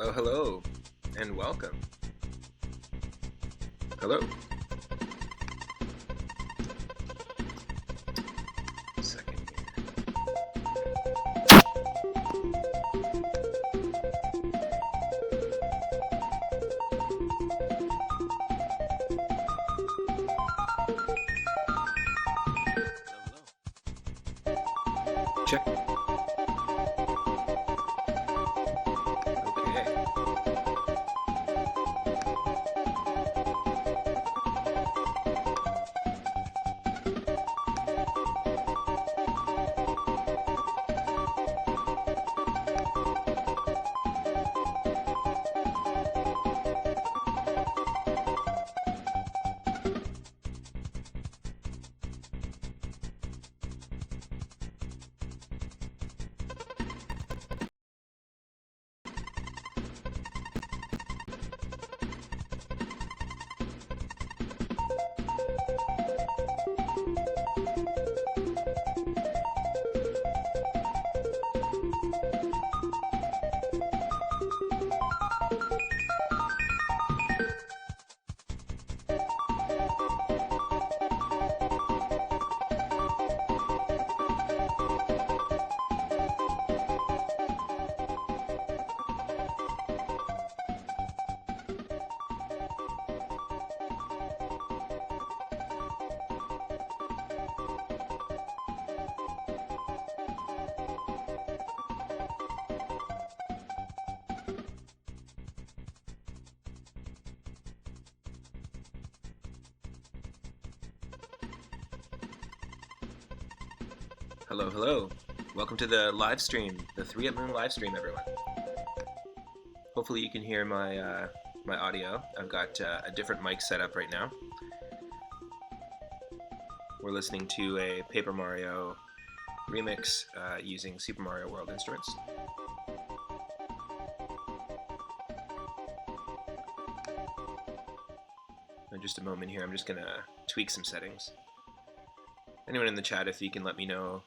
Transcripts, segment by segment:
Hello, hello, and welcome. Hello. Second here. Hello. Check. Okay. Hello, hello. Welcome to the live stream, the 3 at Moon live stream, everyone. Hopefully you can hear my my audio. I've got a different mic set up right now. We're listening to a Paper Mario remix using Super Mario World instruments. In just a moment here, I'm just gonna tweak some settings. Anyone in the chat, if you can let me know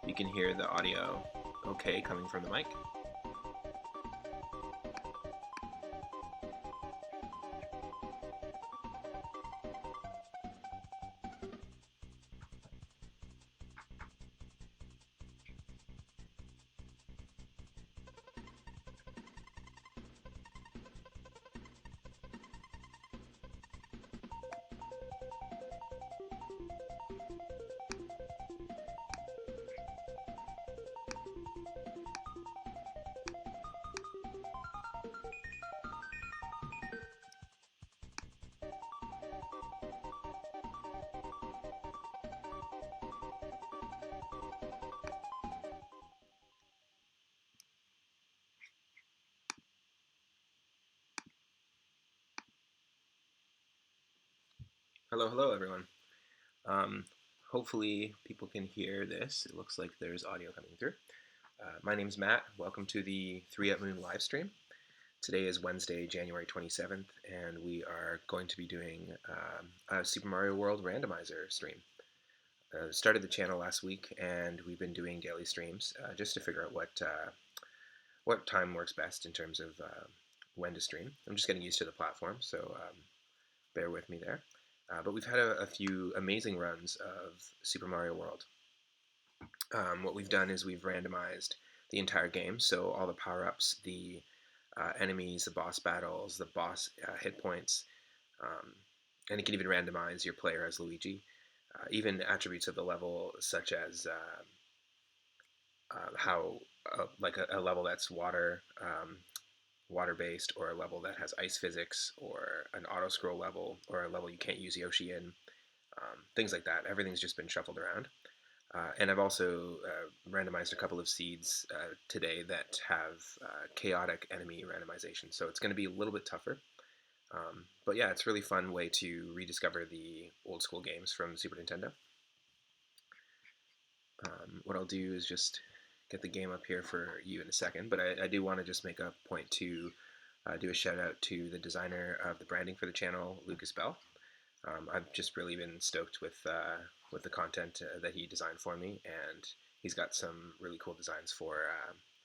you can hear the audio okay coming from the mic. Hello, hello, everyone. Hopefully people can hear this. It looks like there's audio coming through. My name's Matt. Welcome to the 3 at Moon live stream. Today is Wednesday, January 27th, and we are going to be doing a Super Mario World randomizer stream. Started the channel last week, and we've been doing daily streams just to figure out what time works best in terms of when to stream. I'm just getting used to the platform, so bear with me there. But we've had a few amazing runs of Super Mario World. What we've done is we've randomized the entire game, so all the power-ups, the enemies, the boss battles, the boss hit points, and it can even randomize your player as Luigi. Even attributes of the level, such as how like a level that's water-based, or a level that has ice physics, or an auto-scroll level, or a level you can't use Yoshi in, things like that. Everything's just been shuffled around. And I've also randomized a couple of seeds today that have chaotic enemy randomization, so it's going to be a little bit tougher. But yeah, it's a really fun way to rediscover the old school games from Super Nintendo. What I'll do is just get the game up here for you in a second, but I do want to just make a point to do a shout out to the designer of the branding for the channel, Lucas Bell. I've just really been stoked with the content that he designed for me, and he's got some really cool designs for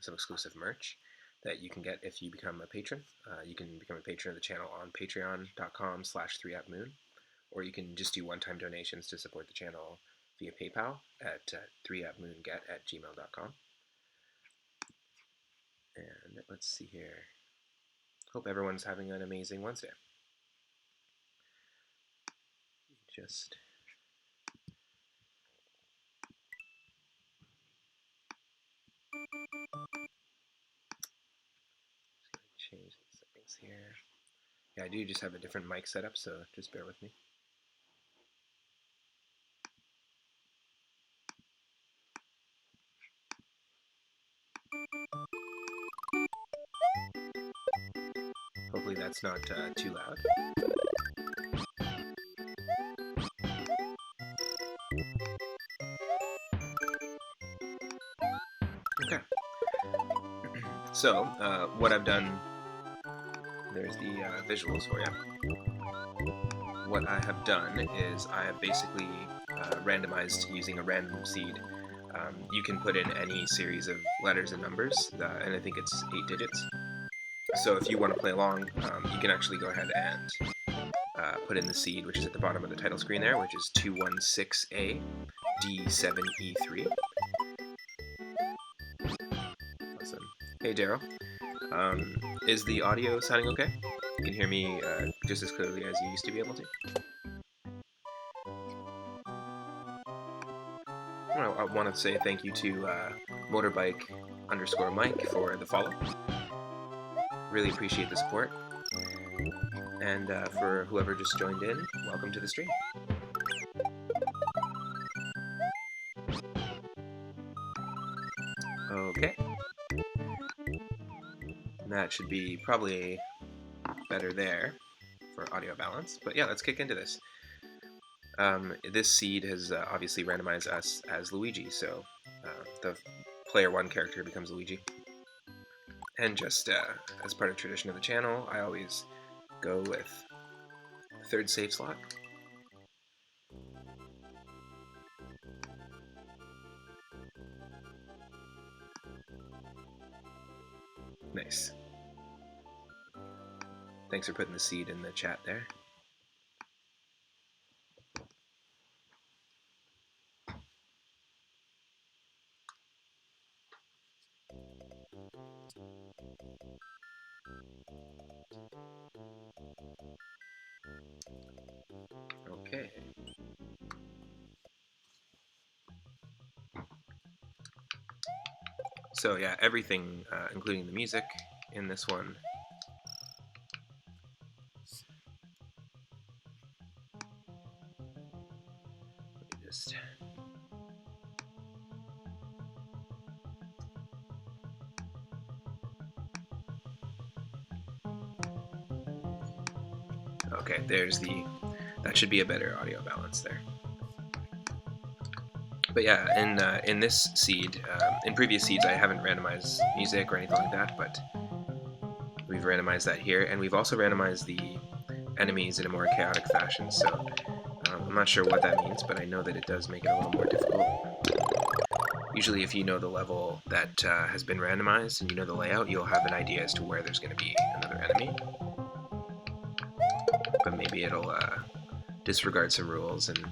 some exclusive merch. that you can get if you become a patron. You can become a patron of the channel on patreon.com/3appmoon, or you can just do one-time donations to support the channel via PayPal at 3appmoonget@gmail.com. And let's see here. Hope everyone's having an amazing Wednesday. Just change the settings here. Yeah, I do just have a different mic setup, so just bear with me. Hopefully that's not too loud. Okay. So, what I've done, there's the visuals for you. What I have done is I have basically randomized using a random seed. You can put in any series of letters and numbers, and I think it's 8 digits. So if you want to play along, you can actually go ahead and put in the seed, which is at the bottom of the title screen there, which is 216A D7E3. Awesome. Hey, Daryl. Is the audio sounding okay? You can hear me just as clearly as you used to be able to? I want to say thank you to motorbike_Mike for the follow. Really appreciate the support. And for whoever just joined in, welcome to the stream. Okay. And that should be probably better there for audio balance. But yeah, let's kick into this. This seed has obviously randomized us as Luigi, so the player 1 character becomes Luigi. And just as part of tradition of the channel, I always go with the third save slot. Nice. Thanks for putting the seed in the chat there. Okay. So yeah, everything, including the music in this one. Let me just... Okay, there's the... That should be a better audio balance there. But yeah, in this seed, in previous seeds I haven't randomized music or anything like that, but we've randomized that here, and we've also randomized the enemies in a more chaotic fashion, so I'm not sure what that means, but I know that it does make it a little more difficult. Usually if you know the level that has been randomized and you know the layout, you'll have an idea as to where there's going to be another enemy. But maybe it'll disregard some rules and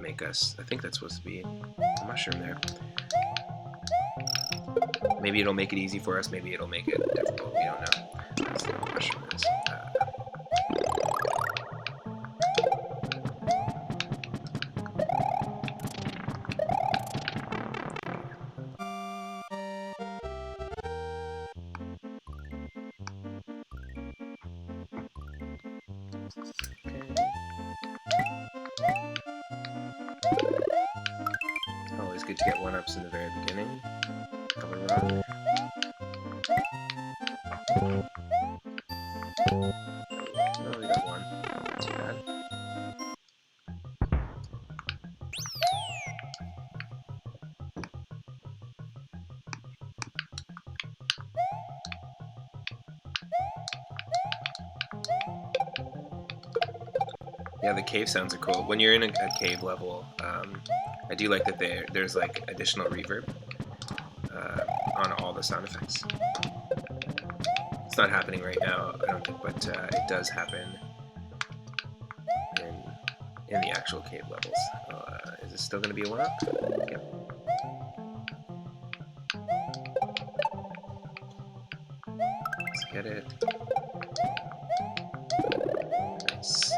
make us... I think that's supposed to be a mushroom there. Maybe it'll make it easy for us, maybe it'll make it difficult, we don't know. That's what the mushroom is. Always good to get 1-ups in the very beginning of a run. Oh, we got 1. Not too bad. Yeah, the cave sounds are cool. When you're in a cave level, I do like that there's like additional reverb. on all the sound effects. It's not happening right now, I don't think, but it does happen in the actual cave levels. Is it still going to be a 1-up? Yep. Let's get it. Nice.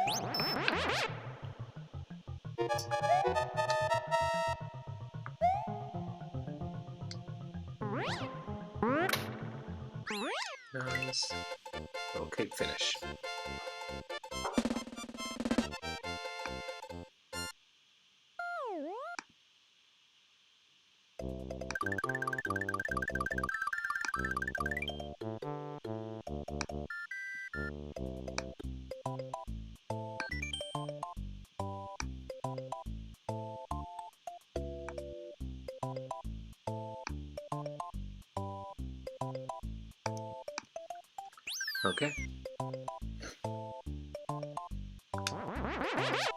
Nice. Okay, finish. Okay.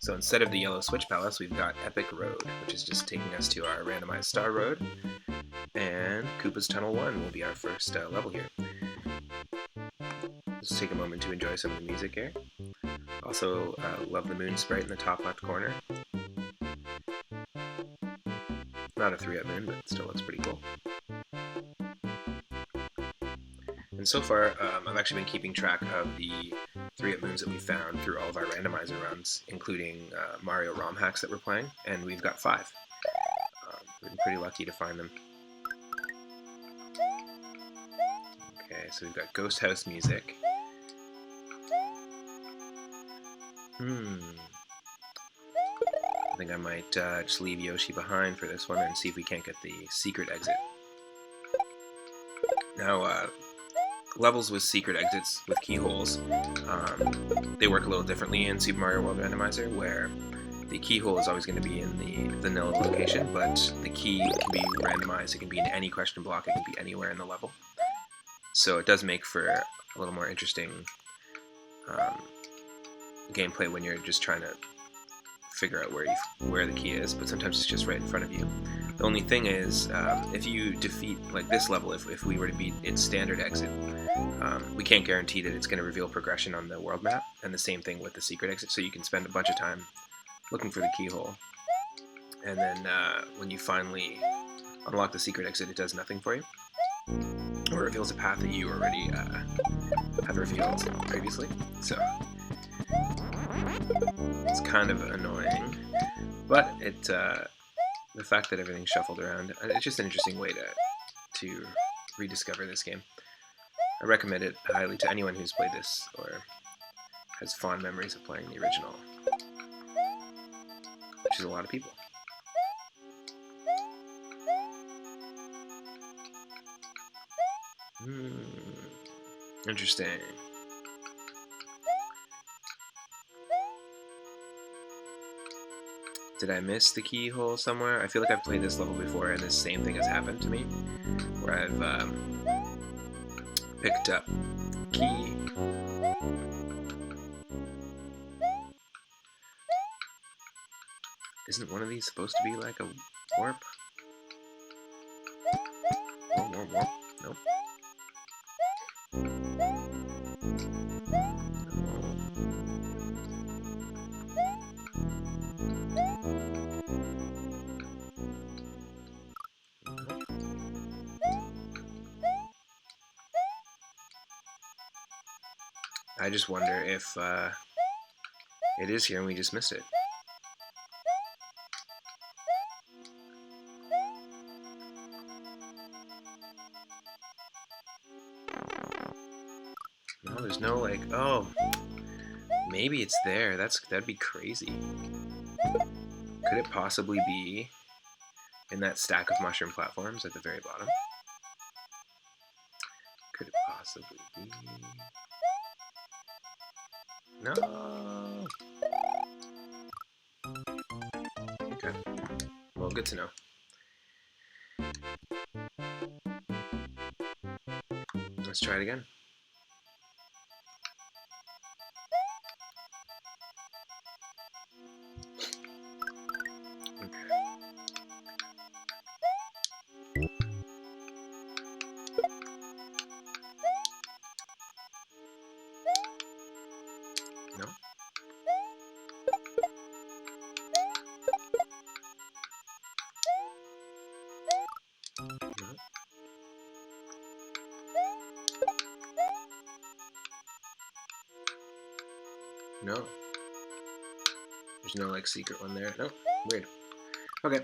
So instead of the yellow switch palace, we've got Epic Road, which is just taking us to our randomized star road. And Koopa's Tunnel 1 will be our first level here. Let's take a moment to enjoy some of the music here. Also, love the moon sprite in the top left corner. Not a 3-up moon, but still looks pretty cool. And so far, I've actually been keeping track of the 3-up moons that we found through all of our randomizer runs, including Mario ROM hacks that we're playing, and we've got 5. We've been pretty lucky to find them. Okay, so we've got Ghost House music. I think I might just leave Yoshi behind for this one and see if we can't get the secret exit. Now, levels with secret exits with keyholes, they work a little differently in Super Mario World Randomizer, where the keyhole is always going to be in the vanilla location, but the key can be randomized. It can be in any question block. It can be anywhere in the level. So it does make for a little more interesting gameplay when you're just trying to figure out where the key is, but sometimes it's just right in front of you. The only thing is, if you defeat, like this level, if we were to beat its standard exit, we can't guarantee that it's going to reveal progression on the world map, and the same thing with the secret exit, so you can spend a bunch of time looking for the keyhole, and then when you finally unlock the secret exit, it does nothing for you, or reveals a path that you already have revealed previously, so it's kind of annoying, but the fact that everything's shuffled around, it's just an interesting way to rediscover this game. I recommend it highly to anyone who's played this or has fond memories of playing the original, which is a lot of people. Interesting. Did I miss the keyhole somewhere? I feel like I've played this level before and the same thing has happened to me, where I've picked up key. Isn't one of these supposed to be like a warp? Warp. Nope. I just wonder if it is here and we just missed it. No, there's no like, oh, maybe it's there. That'd be crazy. Could it possibly be in that stack of mushroom platforms at the very bottom? Could it possibly be? No. Okay. Well, good to know. Let's try it again. No. There's no, like, secret one there. Nope. Weird. Okay.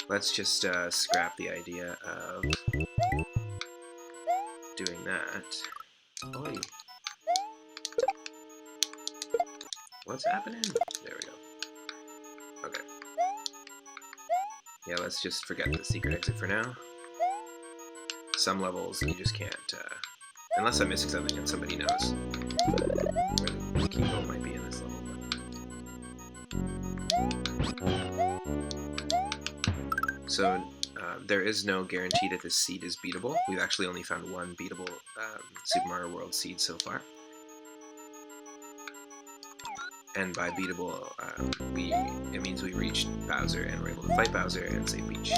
Let's just scrap the idea of doing that. Oi. What's happening? There we go. Okay. Yeah, let's just forget the secret exit for now. Some levels you just can't, unless I'm missing something and somebody knows where the keyhole might be in this level. So there is no guarantee that this seed is beatable. We've actually only found one beatable Super Mario World seed so far. And by beatable, it means we reached Bowser and we're able to fight Bowser and save Peach.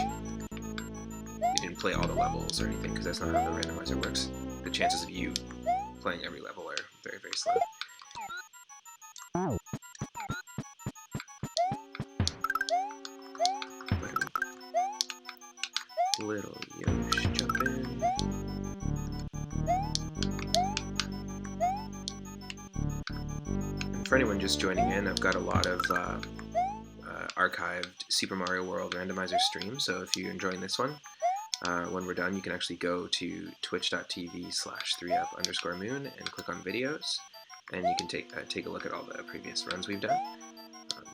We didn't play all the levels or anything because that's not how the randomizer works. The chances of you playing every level are very, very slim. Little Yosh jumping. And for anyone just joining in, I've got a lot of archived Super Mario World Randomizer streams, so if you're enjoying this one, when we're done, you can actually go to twitch.tv/3up_moon and click on videos, and you can take a look at all the previous runs we've done,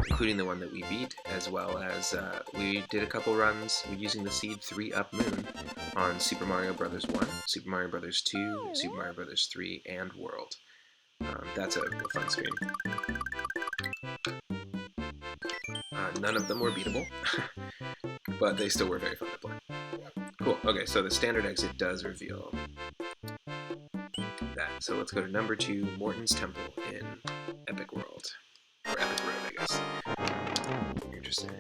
including the one that we beat, as well as we did a couple runs using the seed 3up moon on Super Mario Bros. 1, Super Mario Bros. 2, Super Mario Bros. 3, and World. That's a fun stream. None of them were beatable, but they still were very fun to play. Cool, okay, so the standard exit does reveal that. So let's go to number 2, Morton's Temple in Epic World. Or Epic Road, I guess. Interesting.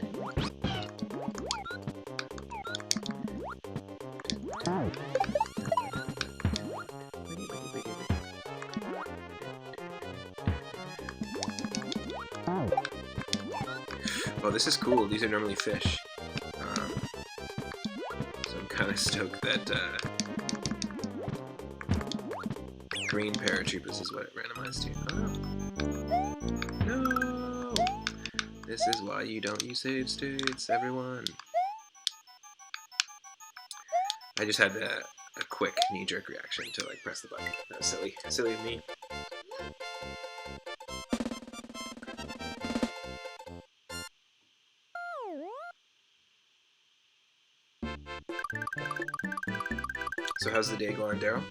Oh, this is cool. These are normally fish. So I'm kind of stoked that green paratroopers is what it randomized to. Oh. No! This is why you don't use save states, everyone. I just had a quick knee-jerk reaction to, like, press the button. That was silly. Silly of me. So how's the day going, Daryl?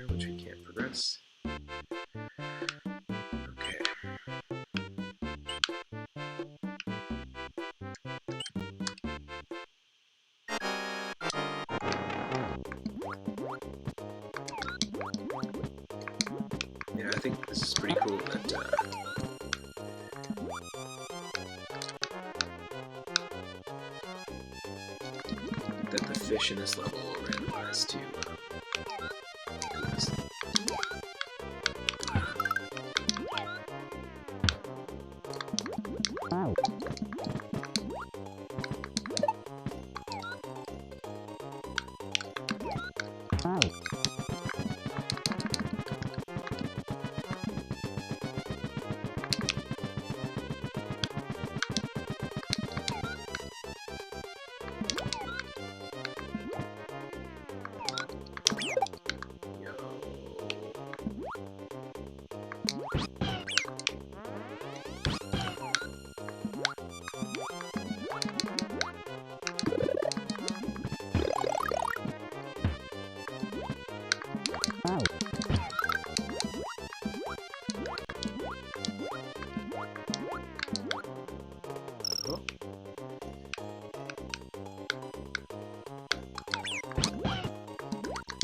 Which we can't progress. Okay. Yeah, I think this is pretty cool that that the fish in this level will randomize to this.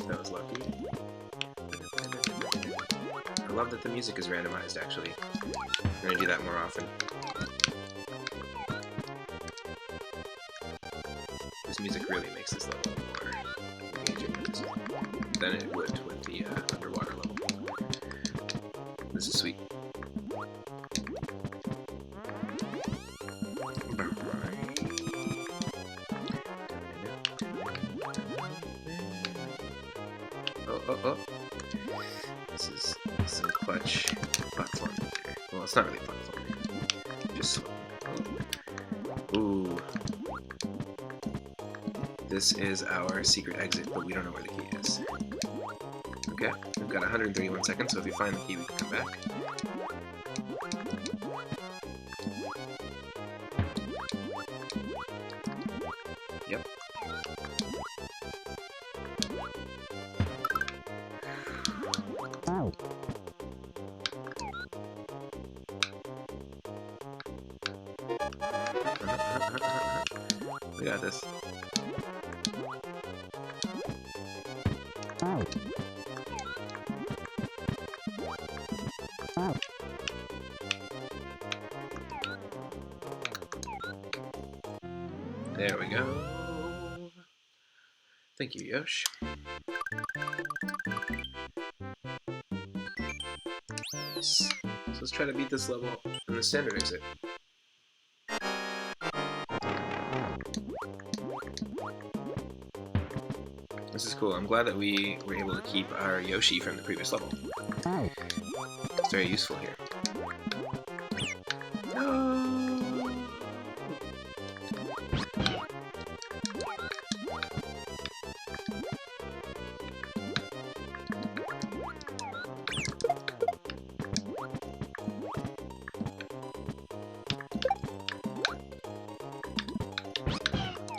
That was lucky. I love that the music is randomized, actually. I'm gonna do that more often. This music really makes this level more engaging than it would with the underwater level. This is sweet. this is some clutch platform. Well, it's not really platforming. Just slow. Ooh. This is our secret exit, but we don't know where the key is. Okay, we've got 131 seconds, so if you find the key, we can come back. Yep. We got this. There we go. Thank you, Yosh. So let's try to beat this level in the standard exit. This is cool. I'm glad that we were able to keep our Yoshi from the previous level. It's very useful here.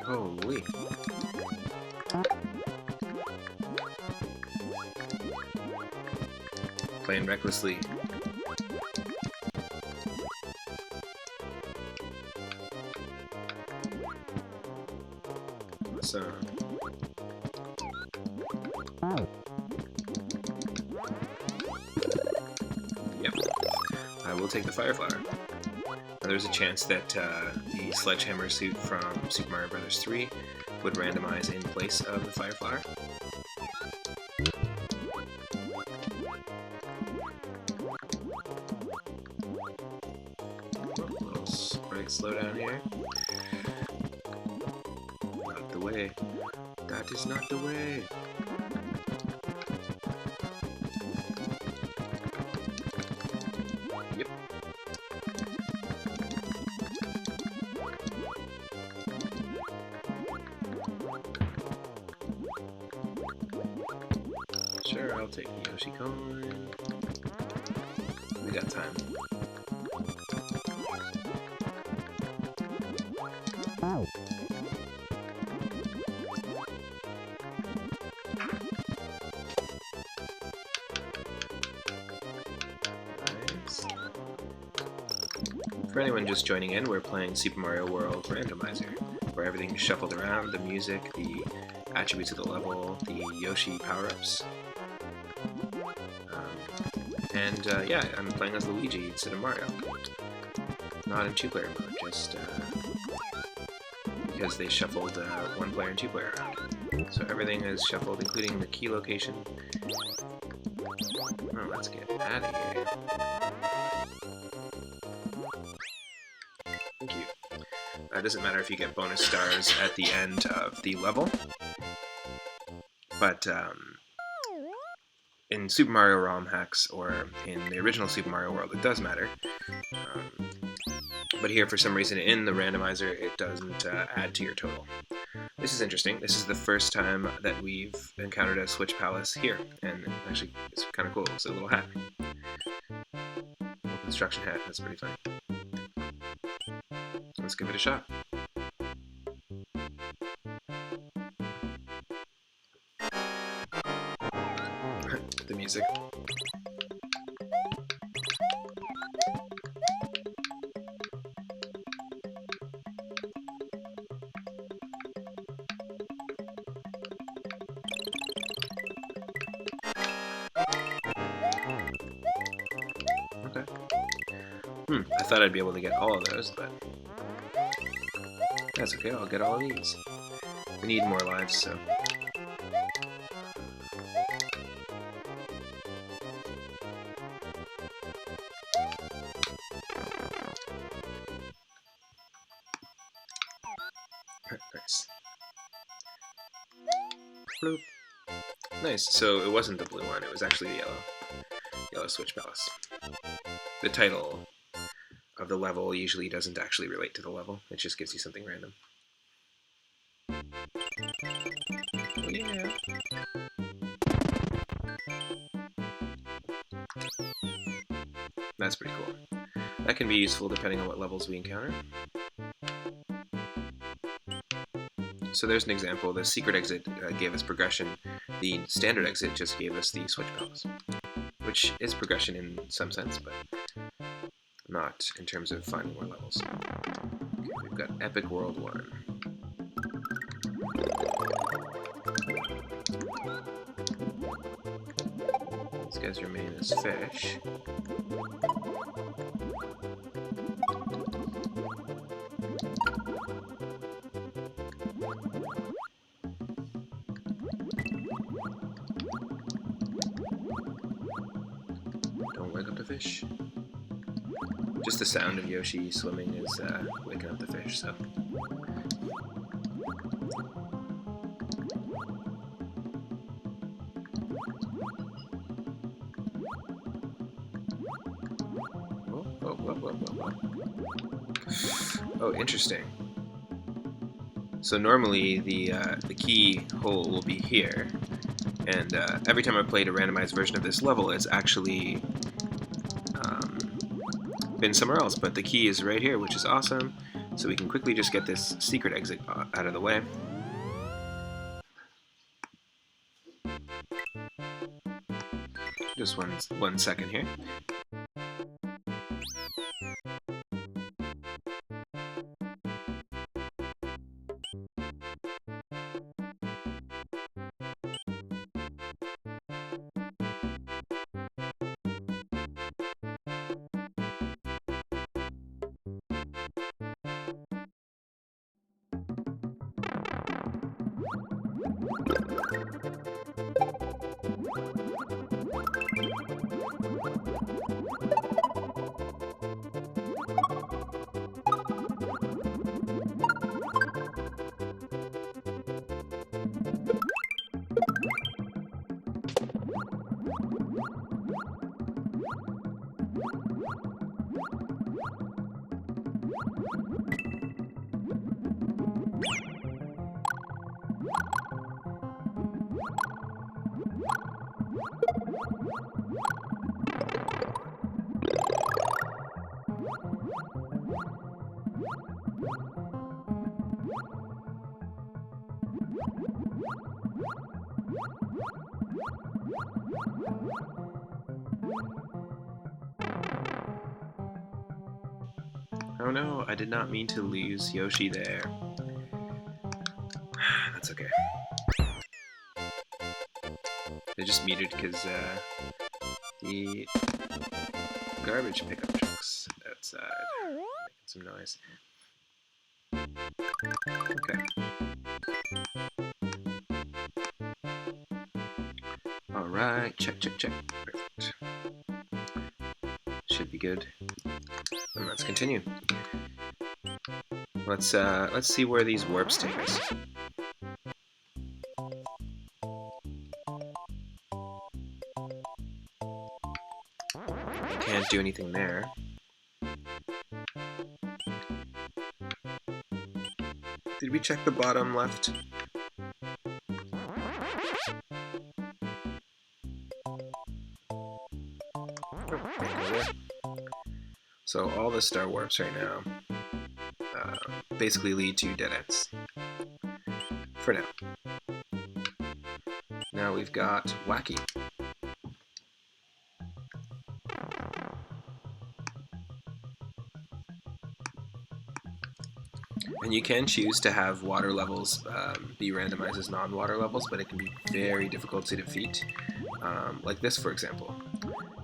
Holy. Playing recklessly. So. Yep. I will take the Fire Flower. Now, there's a chance that the Sledgehammer suit from Super Mario Bros. 3 would randomize in place of the Fire Flower. A little sprite slowdown here. Not the way. That is not the way. Yep. Sure, I'll take the Yoshi coin. We got time. Nice. For anyone just joining in, we're playing Super Mario World Randomizer, where everything is shuffled around, the music, the attributes of the level, the Yoshi power-ups. Yeah, I'm playing as Luigi instead of Mario. Not in two-player mode, just because they shuffled one-player and two-player around. So everything is shuffled, including the key location. Oh, let's get out of here. Thank you. It doesn't matter if you get bonus stars at the end of the level, but in Super Mario ROM hacks or in the original Super Mario World, it does matter. But here, for some reason, in the randomizer, it doesn't add to your total. This is interesting. This is the first time that we've encountered a Switch Palace here, and actually, it's kind of cool. It's a little hat. Little construction hat. That's pretty funny. Let's give it a shot. The music. Okay. I thought I'd be able to get all of those, but that's okay, I'll get all of these. We need more lives, so... Nice. Bloop. Nice, so it wasn't the blue one, it was actually the yellow. Yellow Switch Palace. The title of the level usually doesn't actually relate to the level. It just gives you something random. Oh, yeah. That's pretty cool. That can be useful depending on what levels we encounter. So there's an example. The secret exit gave us progression. The standard exit just gave us the Switch Palace, which is progression in some sense, but not in terms of finding more levels. Okay, we've got Epic World 1. These guys remain as fish. Don't wake up the fish. Just the sound of Yoshi swimming is waking up the fish, so. Oh, interesting. So normally the key hole will be here, and every time I played a randomized version of this level, it's actually been somewhere else, but the key is right here, which is awesome. So we can quickly just get this secret exit out of the way. Just one second here. Oh no, I did not mean to lose Yoshi there. That's okay. They just muted because the garbage pickup trucks outside making some noise. Okay. Alright, check. Perfect. Should be good. And let's continue. Let's see where these warps take us. Can't do anything there. Did we check the bottom left? So all the star warps right now basically lead to dead ends. For now. Now we've got Wacky. And you can choose to have water levels be randomized as non-water levels, but it can be very difficult to defeat. Like this, for example.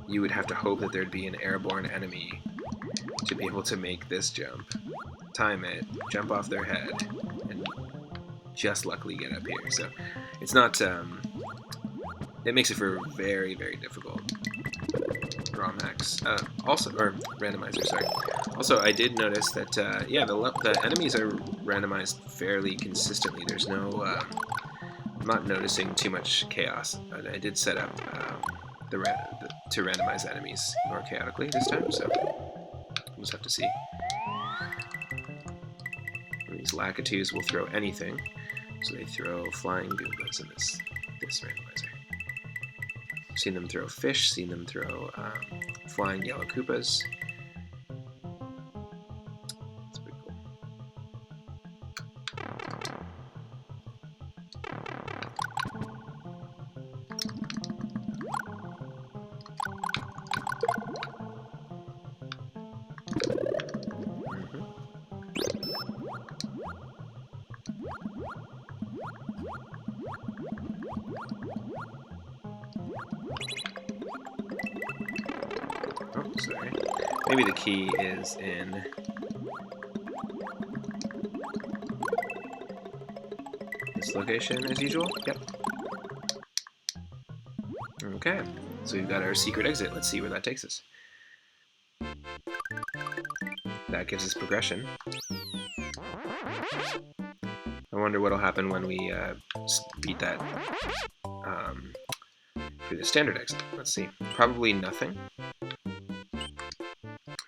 You would have to hope that there'd be an airborne enemy to be able to make this jump, time it, jump off their head, and just luckily get up here. So it's not, it makes it for very, very difficult ROM hacks. Also, or randomizer, sorry. Also, I did notice that, yeah, the enemies are randomized fairly consistently. There's no, I'm not noticing too much chaos. I did set up to randomize enemies more chaotically this time, so we'll just have to see. These Lakitus will throw anything, so they throw flying Goombas in this randomizer. Seen them throw fish, seen them throw flying yellow Koopas. That's pretty cool. Oh, sorry. Maybe the key is in this location as usual. Yep. Okay, so we've got our secret exit. Let's see where that takes us. That gives us progression. I wonder what'll happen when we beat that through the standard exit. Let's see. Probably nothing.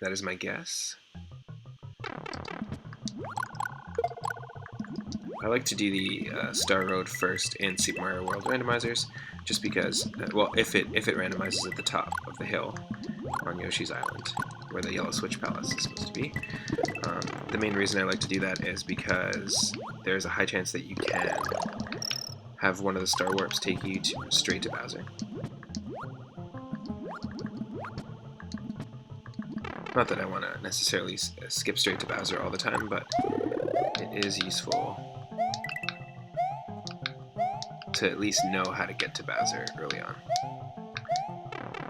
That is my guess. I like to do the Star Road first in Super Mario World randomizers, just because, well, if it randomizes at the top of the hill on Yoshi's Island, where the Yellow Switch Palace is supposed to be. The main reason I like to do that is because there's a high chance that you can have one of the Star Warps take you straight to Bowser. Not that I want to necessarily skip straight to Bowser all the time, but it is useful to at least know how to get to Bowser early on.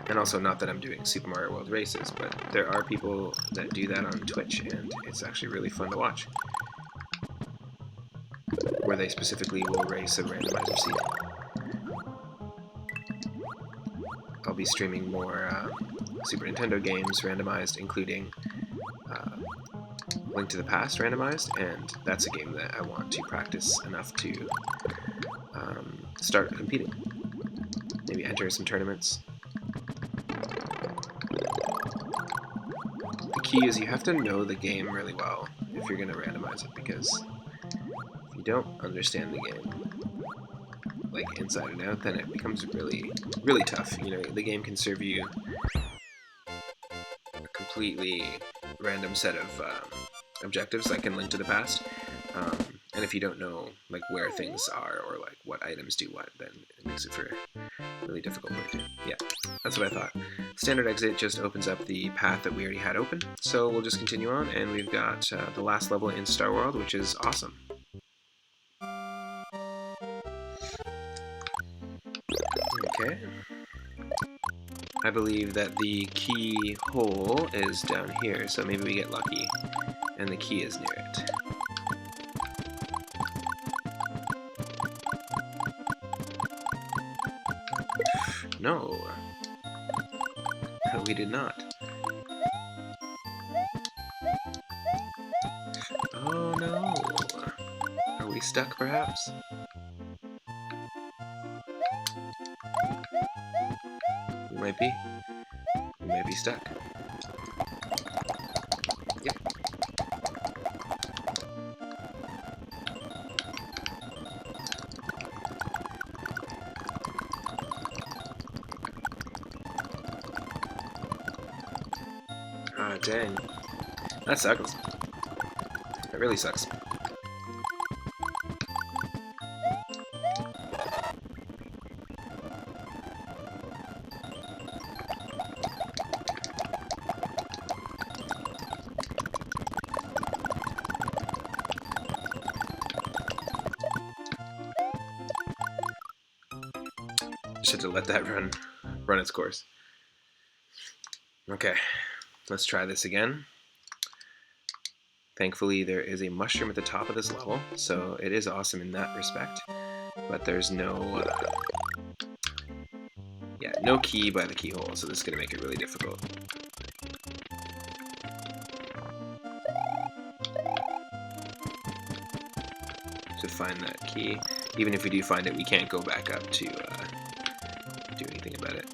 And also, not that I'm doing Super Mario World races, but there are people that do that on Twitch, and it's actually really fun to watch. Where they specifically will race a randomizer seed. I'll be streaming more Super Nintendo games randomized, including Link to the Past randomized, and that's a game that I want to practice enough to start competing. Maybe enter some tournaments. The key is you have to know the game really well if you're going to randomize it, because if you don't understand the game, like inside and out, then it becomes really, really tough. You know, the game can serve you a completely random set of objectives, like in Link to the Past, and if you don't know like where things are or like what items do what, then it makes it for a really difficult playthrough. Yeah, that's what I thought. Standard exit just opens up the path that we already had open, so we'll just continue on, and we've got the last level in Star World, which is awesome. Okay. I believe that the key hole is down here, so maybe we get lucky, and the key is near it. No, we did not. Oh no. Are we stuck, perhaps? We might be. We might be stuck. Yep. Ah, dang. That sucks. That really sucks. Just had to let that run its course. Okay, let's try this again. Thankfully, there is a mushroom at the top of this level, so it is awesome in that respect. But there's no, no key by the keyhole, so this is going to make it really difficult. To find that key. Even if we do find it, we can't go back up to do anything about it.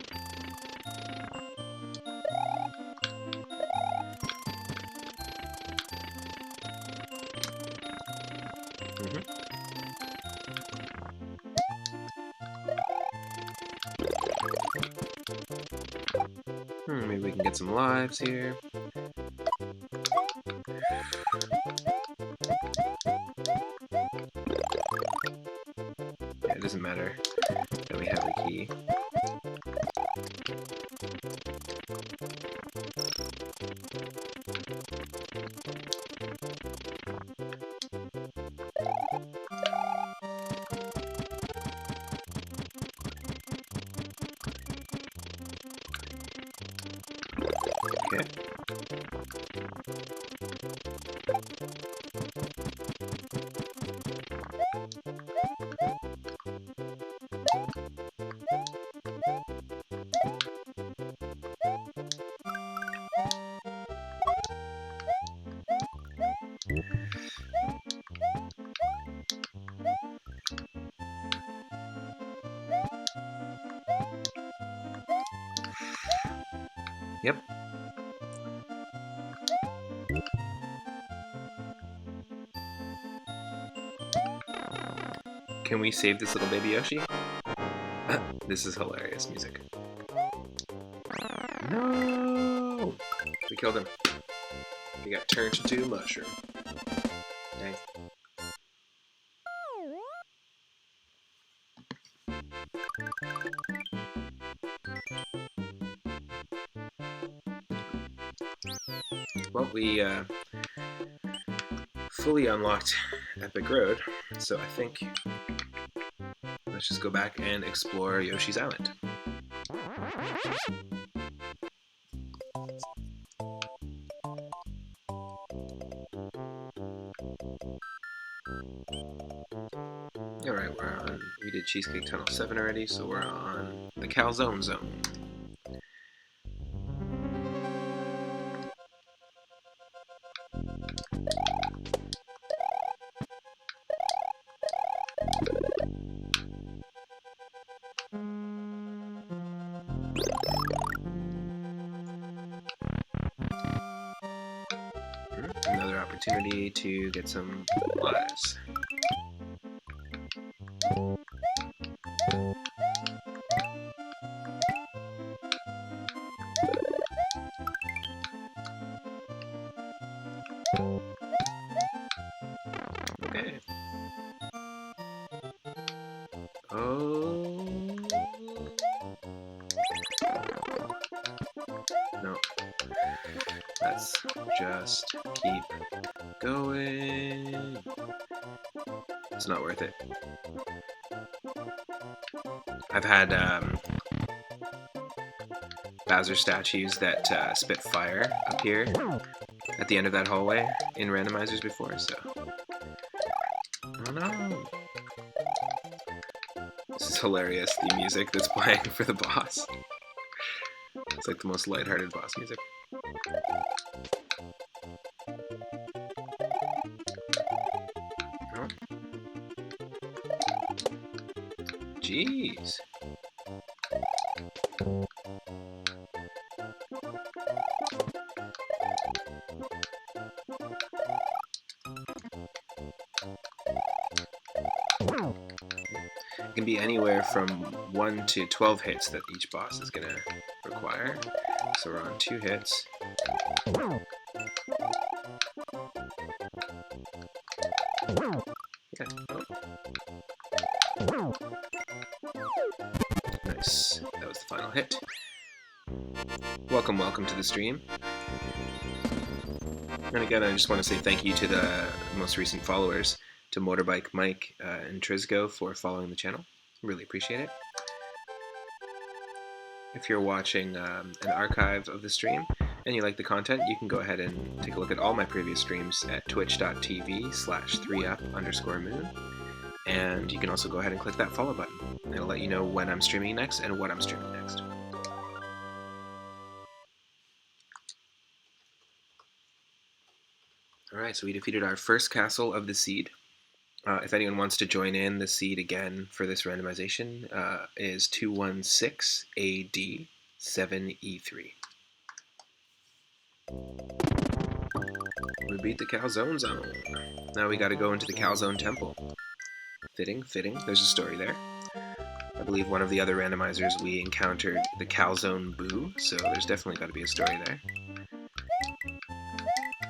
Maybe we can get some lives here. Yeah, it doesn't matter that we have a key. Okay. Yep. Can we save this little baby Yoshi? This is hilarious music. No! We killed him. He got turned into a mushroom. Dang. Well, we fully unlocked Epic Road, so I think let's just go back and explore Yoshi's Island. Alright, we did Cheesecake Tunnel 7 already, so we're on the Calzone Zone. Another opportunity to get some lives. Okay. Oh. No. Let's just keep going. It's not worth it. I've had Bowser statues that spit fire appear at the end of that hallway in randomizers before, so... Oh no! This is hilarious, the music that's playing for the boss. It's like the most lighthearted boss music. Oh. Jeez. It can be anywhere from 1 to 12 hits that each boss is going to require. So we're on 2 hits. Yeah. Oh. Nice. That was the final hit. Welcome to the stream. And again, I just want to say thank you to the most recent followers, to Motorbike Mike and Trisgo for following the channel. Really appreciate it. If you're watching an archive of the stream and you like the content, you can go ahead and take a look at all my previous streams at twitch.tv/3up_moon. And you can also go ahead and click that follow button. It'll let you know when I'm streaming next and what I'm streaming next. Alright, so we defeated our first castle of the seed. If anyone wants to join in, the seed again for this randomization is 216AD7E3. We beat the Calzone Zone. Now we gotta go into the Calzone Temple. Fitting, fitting. There's a story there. I believe one of the other randomizers we encountered the Calzone Boo, so there's definitely got to be a story there.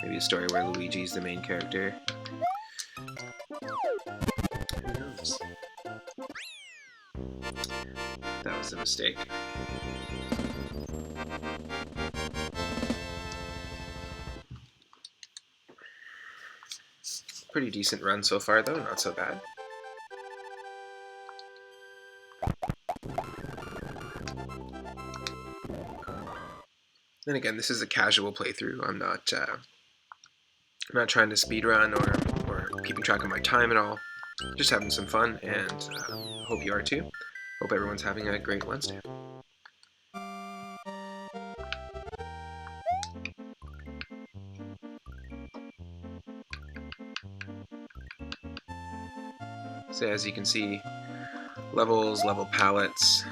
Maybe a story where Luigi's the main character. Who knows? That was a mistake. Pretty decent run so far though, not so bad. Then again, this is a casual playthrough. I'm not trying to speedrun or keeping track of my time at all. Just having some fun, and hope you are too. Hope everyone's having a great Wednesday. So as you can see, levels, level palettes,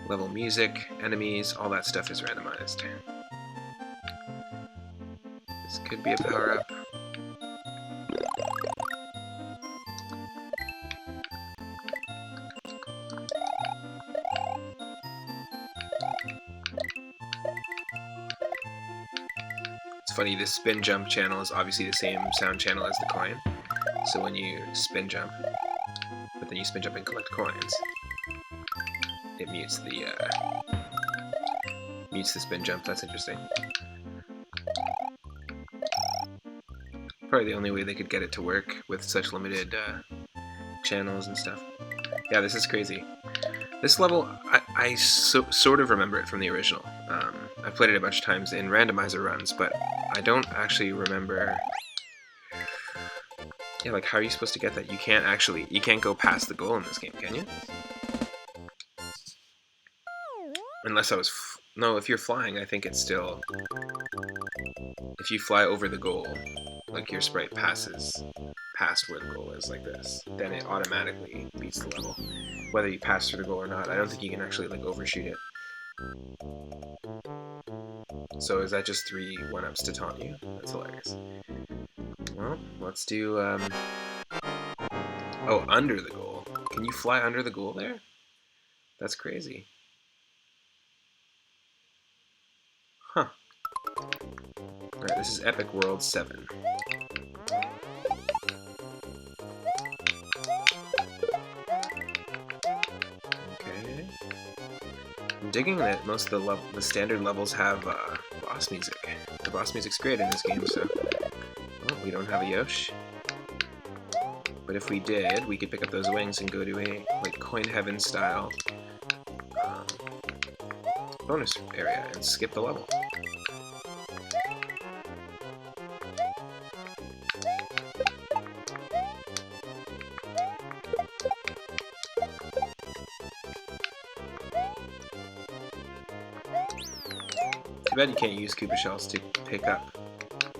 level music, enemies, all that stuff is randomized. This could be a power-up. It's funny, this spin jump channel is obviously the same sound channel as the coin. So when you spin jump, but then you spin jump and collect coins, it mutes the spin jump. That's interesting. Probably the only way they could get it to work with such limited channels and stuff. Yeah, this is crazy. This level, I sort of remember it from the original. I've played it a bunch of times in randomizer runs, but I don't actually remember. Yeah, like how are you supposed to get that? You can't go past the goal in this game, can you? Unless I was, no, if you're flying, I think it's still, if you fly over the goal, like your sprite passes past where the goal is like this, then it automatically beats the level. Whether you pass through the goal or not, I don't think you can actually like overshoot it. So is that just 3 1-ups to taunt you? That's hilarious. Well, let's do, oh, under the goal. Can you fly under the goal there? That's crazy. Huh. Alright, this is Epic World 7. Okay. I'm digging that most of the standard levels have boss music. The boss music's great in this game, so... Oh, we don't have a Yosh. But if we did, we could pick up those wings and go to a, like, Coin Heaven style bonus area and skip the level. Too bad you can't use Koopa Shells to pick up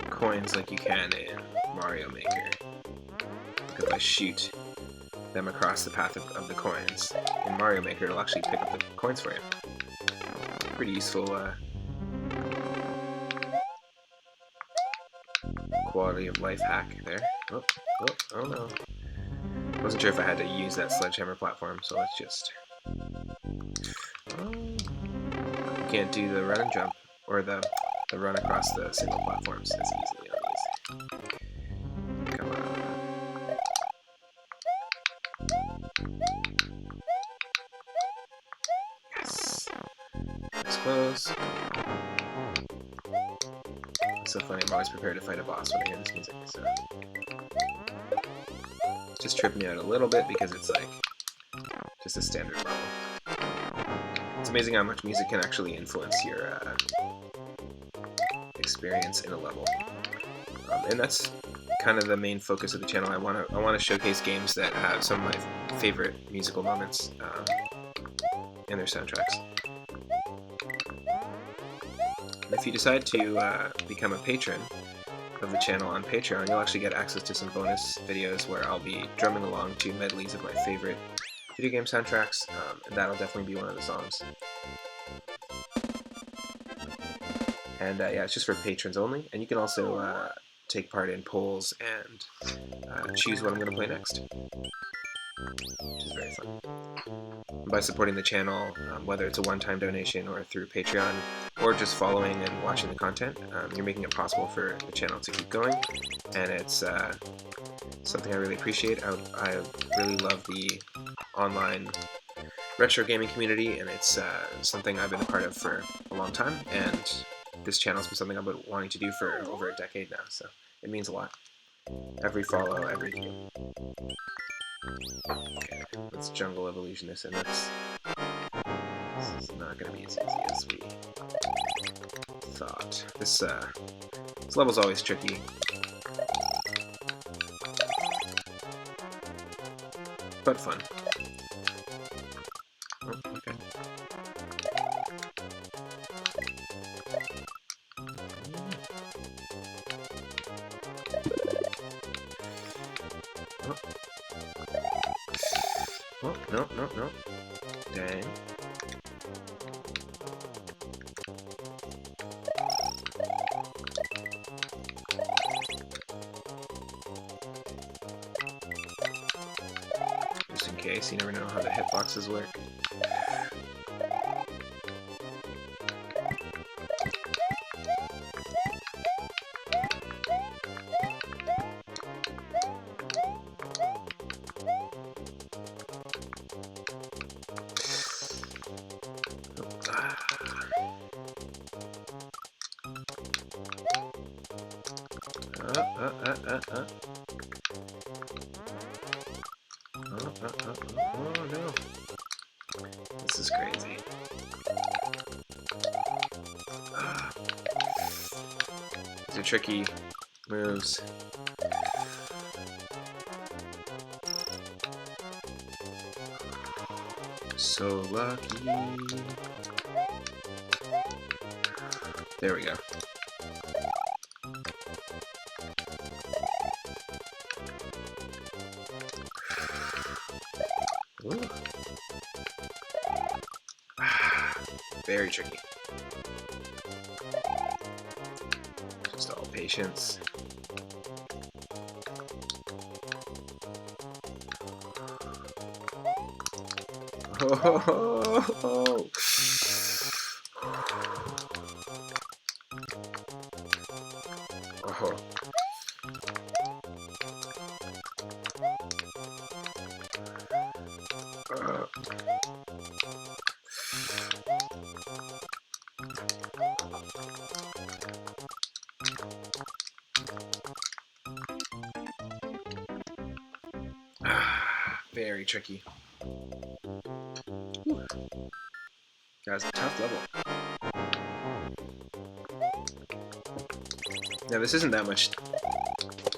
coins like you can in Mario Maker. Because if I shoot them across the path of the coins, in Mario Maker it'll actually pick up the coins for you. Pretty useful quality of life hack there. Oh no. Wasn't sure if I had to use that sledgehammer platform, so let's just... Oh. You can't do the run and jump, or the run across the single platforms as easily on these. Come on. Yes! It's close. It's so funny, I'm always prepared to fight a boss when I hear this music, so... Just tripped me out a little bit because it's like just a standard level. It's amazing how much music can actually influence your experience in a level, and that's kind of the main focus of the channel. I want to showcase games that have some of my favorite musical moments in their soundtracks. And if you decide to become a patron of the channel on Patreon, you'll actually get access to some bonus videos where I'll be drumming along to medleys of my favorite video game soundtracks, and that'll definitely be one of the songs. And yeah, it's just for patrons only. And you can also take part in polls and choose what I'm going to play next, which is very fun. And by supporting the channel, whether it's a one-time donation or through Patreon, or just following and watching the content, you're making it possible for the channel to keep going, and it's something I really appreciate. I really love the online retro gaming community, and it's something I've been a part of for a long time, and this channel's been something I've been wanting to do for over a decade now, so it means a lot. Every follow, every view. Okay, let's jungle evolution this, and this is not going to be as easy as we thought. This level's always tricky. But fun. Oh, okay. Oh, no. Dang. Just in case, you never know how the hitboxes work. Oh no. This is crazy. These are tricky moves. So lucky. There we go. Ooh. Very tricky. Just all patience. Oh. Oh. Very tricky. Guys, a tough level. Now this isn't that much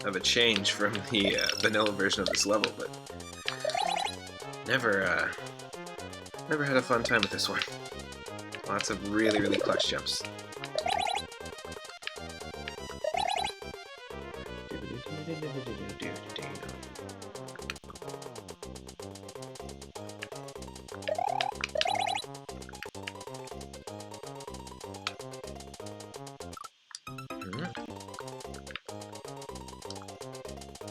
of a change from the vanilla version of this level, but never had a fun time with this one. Lots of really clutch jumps.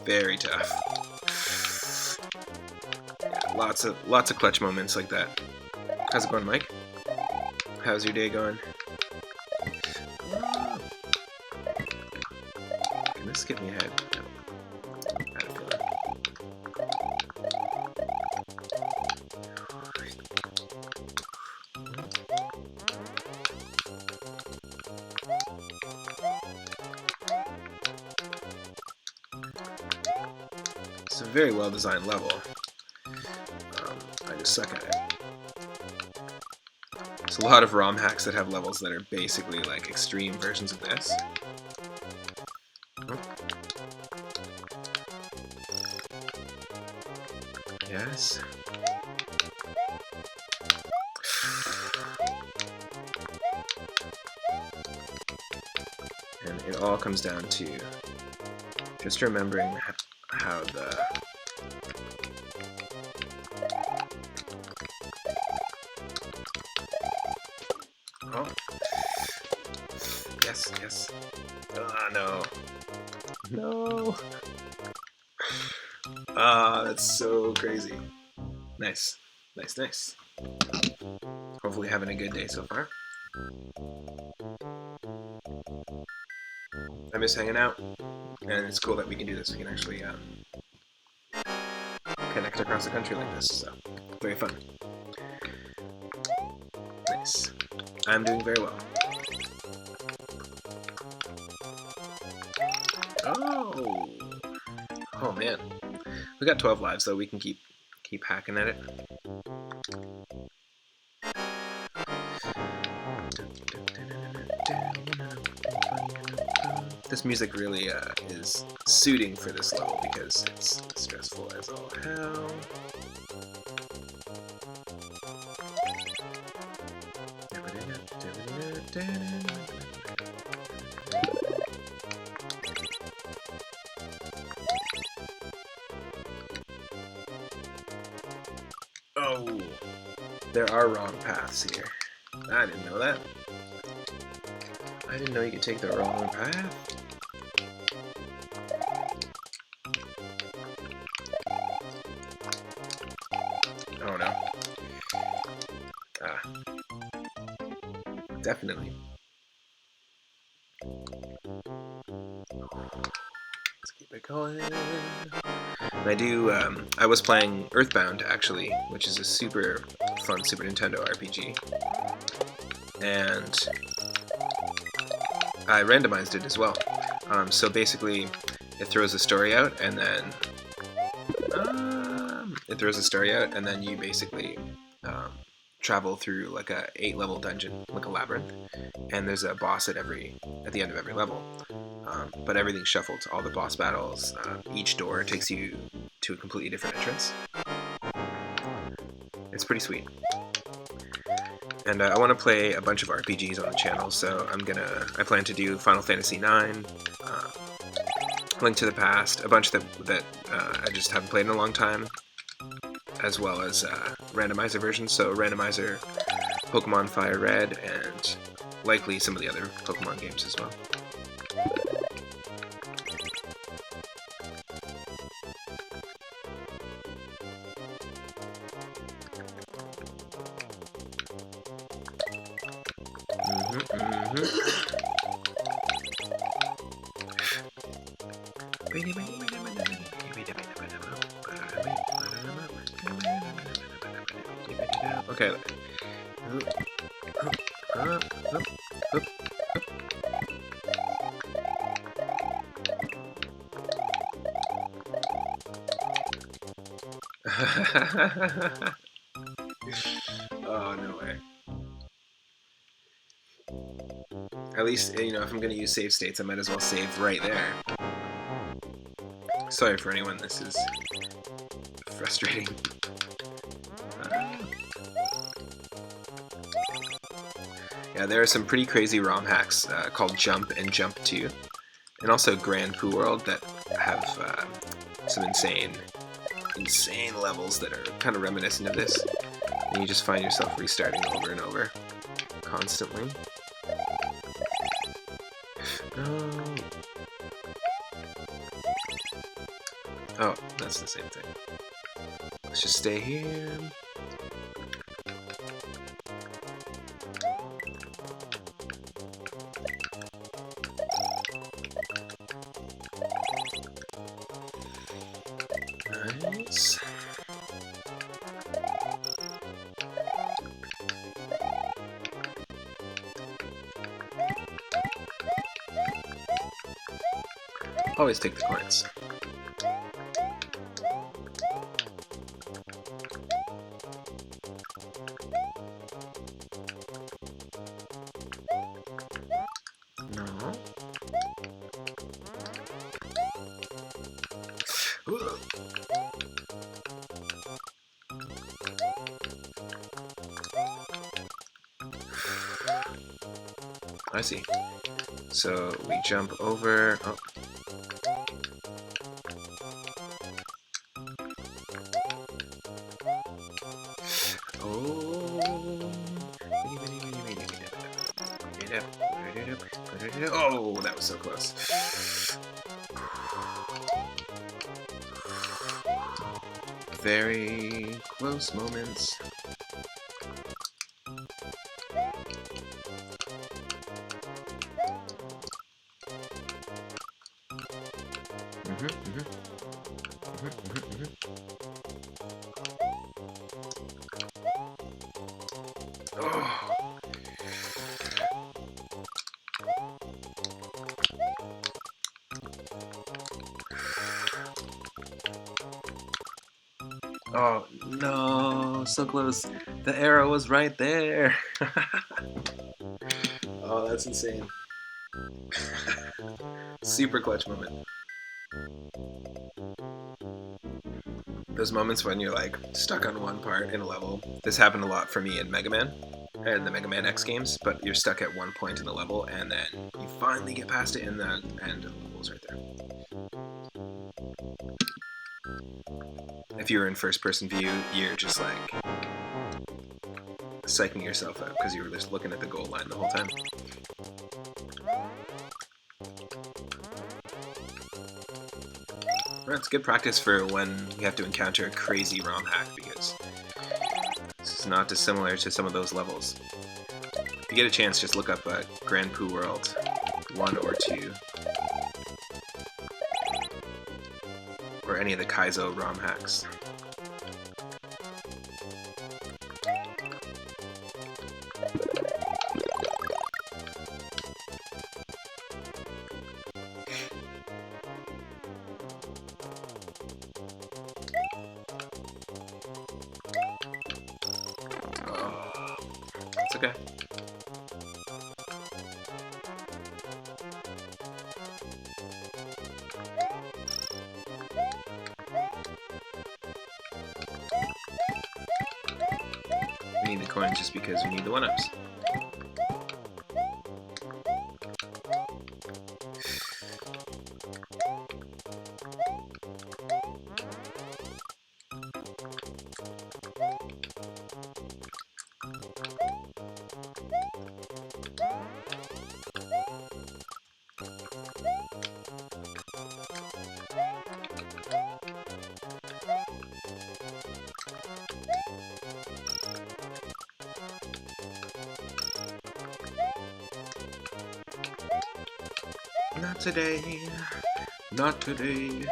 Very tough. Yeah, lots of clutch moments like that. How's it going, Mike? How's your day going? Oh. Can this get me ahead? No. I had a feeling. It's a very well-designed level. I just suck at it. There's a lot of ROM hacks that have levels that are basically like extreme versions of this. Oh. Yes. And it all comes down to just remembering how the Yes, yes. Ah, no. No. Ah, that's so crazy. Nice. Nice, nice. Hopefully having a good day so far. I miss hanging out, and it's cool that we can do this. We can actually connect across the country like this, so very fun. Nice. I'm doing very well. Oh! Oh man. We got 12 lives though, we can keep hacking at it. This music really is suiting for this level because it's stressful as all hell. Oh, there are wrong paths here. I didn't know that. I didn't know you could take the wrong path. Oh no. Ah. Definitely. Let's keep it going. And I was playing Earthbound actually, which is a super fun Super Nintendo RPG. And I randomized it as well. So basically, it throws a story out, and then you basically travel through like a 8-level dungeon, like a labyrinth, and there's a boss at the end of every level. But everything's shuffled. All the boss battles, each door takes you to a completely different entrance. It's pretty sweet. And I want to play a bunch of RPGs on the channel, so I plan to do Final Fantasy IX, Link to the Past, a bunch that I just haven't played in a long time, as well as Randomizer versions, so Randomizer, Pokemon Fire Red, and likely some of the other Pokemon games as well. Okay. Oh, no way. At least, if I'm going to use save states, I might as well save right there. Sorry for anyone, this is frustrating. Yeah, there are some pretty crazy ROM hacks called Jump and Jump 2, and also Grand Poo World that have some insane levels that are kind of reminiscent of this, and you just find yourself restarting over and over, constantly. No. Oh, that's the same thing. Let's just stay here. Nice. Always take the coins. No. Ooh. I see. So we jump over. Oh. Oh, that was so close. Very close moments. Oh. Oh, no, so close. The arrow was right there. Oh, that's insane. Super clutch moment. Those moments when you're like stuck on one part in a level. This happened a lot for me in Mega Man and the Mega Man X games, but you're stuck at one point in the level and then you finally get past it and the end of the level's right there. If you were in first person view, you're just like psyching yourself up because you were just looking at the goal line the whole time. That's good practice for when you have to encounter a crazy ROM hack, because this is not dissimilar to some of those levels. If you get a chance, just look up Grand Poo World 1 or 2. Or any of the Kaizo ROM hacks. It's okay. We need the coins just because we need the 1-ups. Not today. Not today.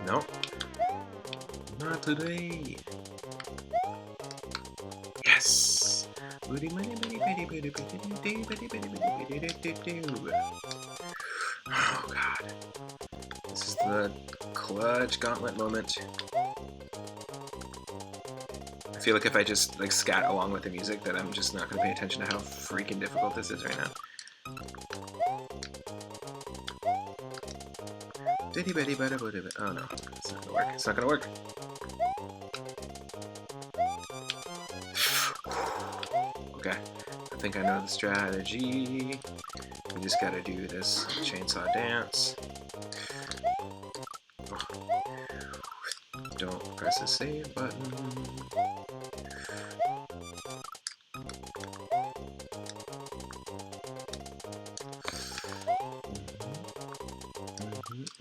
No. Not today. Yes. Oh god. This is the clutch gauntlet moment. I feel like if I just like scat along with the music, that I'm just not going to pay attention to how freaking difficult this is right now. Oh no, it's not gonna work. It's not gonna work. Okay, I think I know the strategy. We just gotta do this chainsaw dance. Don't press the save button.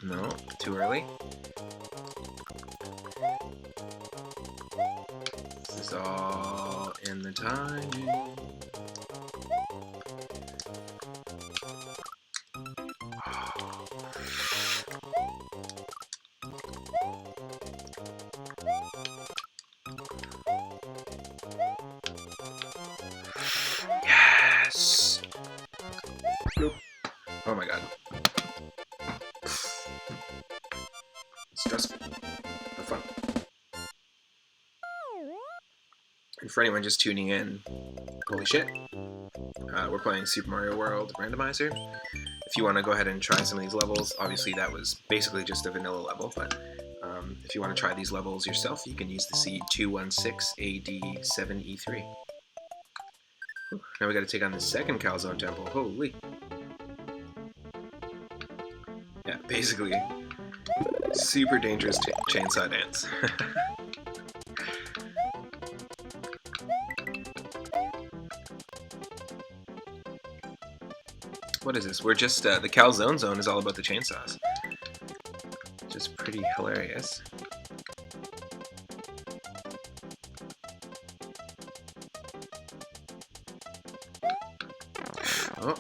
No, too early. This is all in the timing. Yes! Oh my god. Stressful, but fun. And for anyone just tuning in, holy shit, we're playing Super Mario World Randomizer. If you want to go ahead and try some of these levels, obviously that was basically just a vanilla level, but if you want to try these levels yourself, you can use the seed 216AD7E3. Now we got to take on the second Calzone Temple. Holy. Yeah, basically, super dangerous chainsaw dance. What is this? We're just, the calzone zone is all about the chainsaws. Which is pretty hilarious. Oh.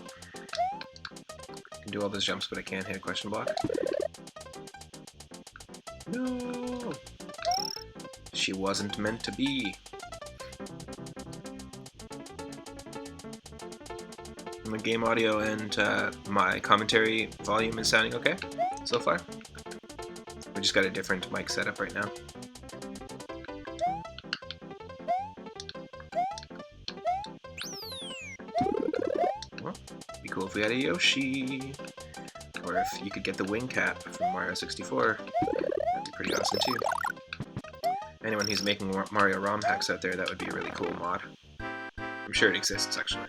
I can do all those jumps, but I can't hit a question block. No! She wasn't meant to be. My game audio and my commentary volume is sounding okay so far. We just got a different mic setup right now. Well, it'd be cool if we had a Yoshi. Or if you could get the wing cap from Mario 64. That'd be pretty awesome too. Anyone who's making Mario ROM hacks out there, that would be a really cool mod. I'm sure it exists actually.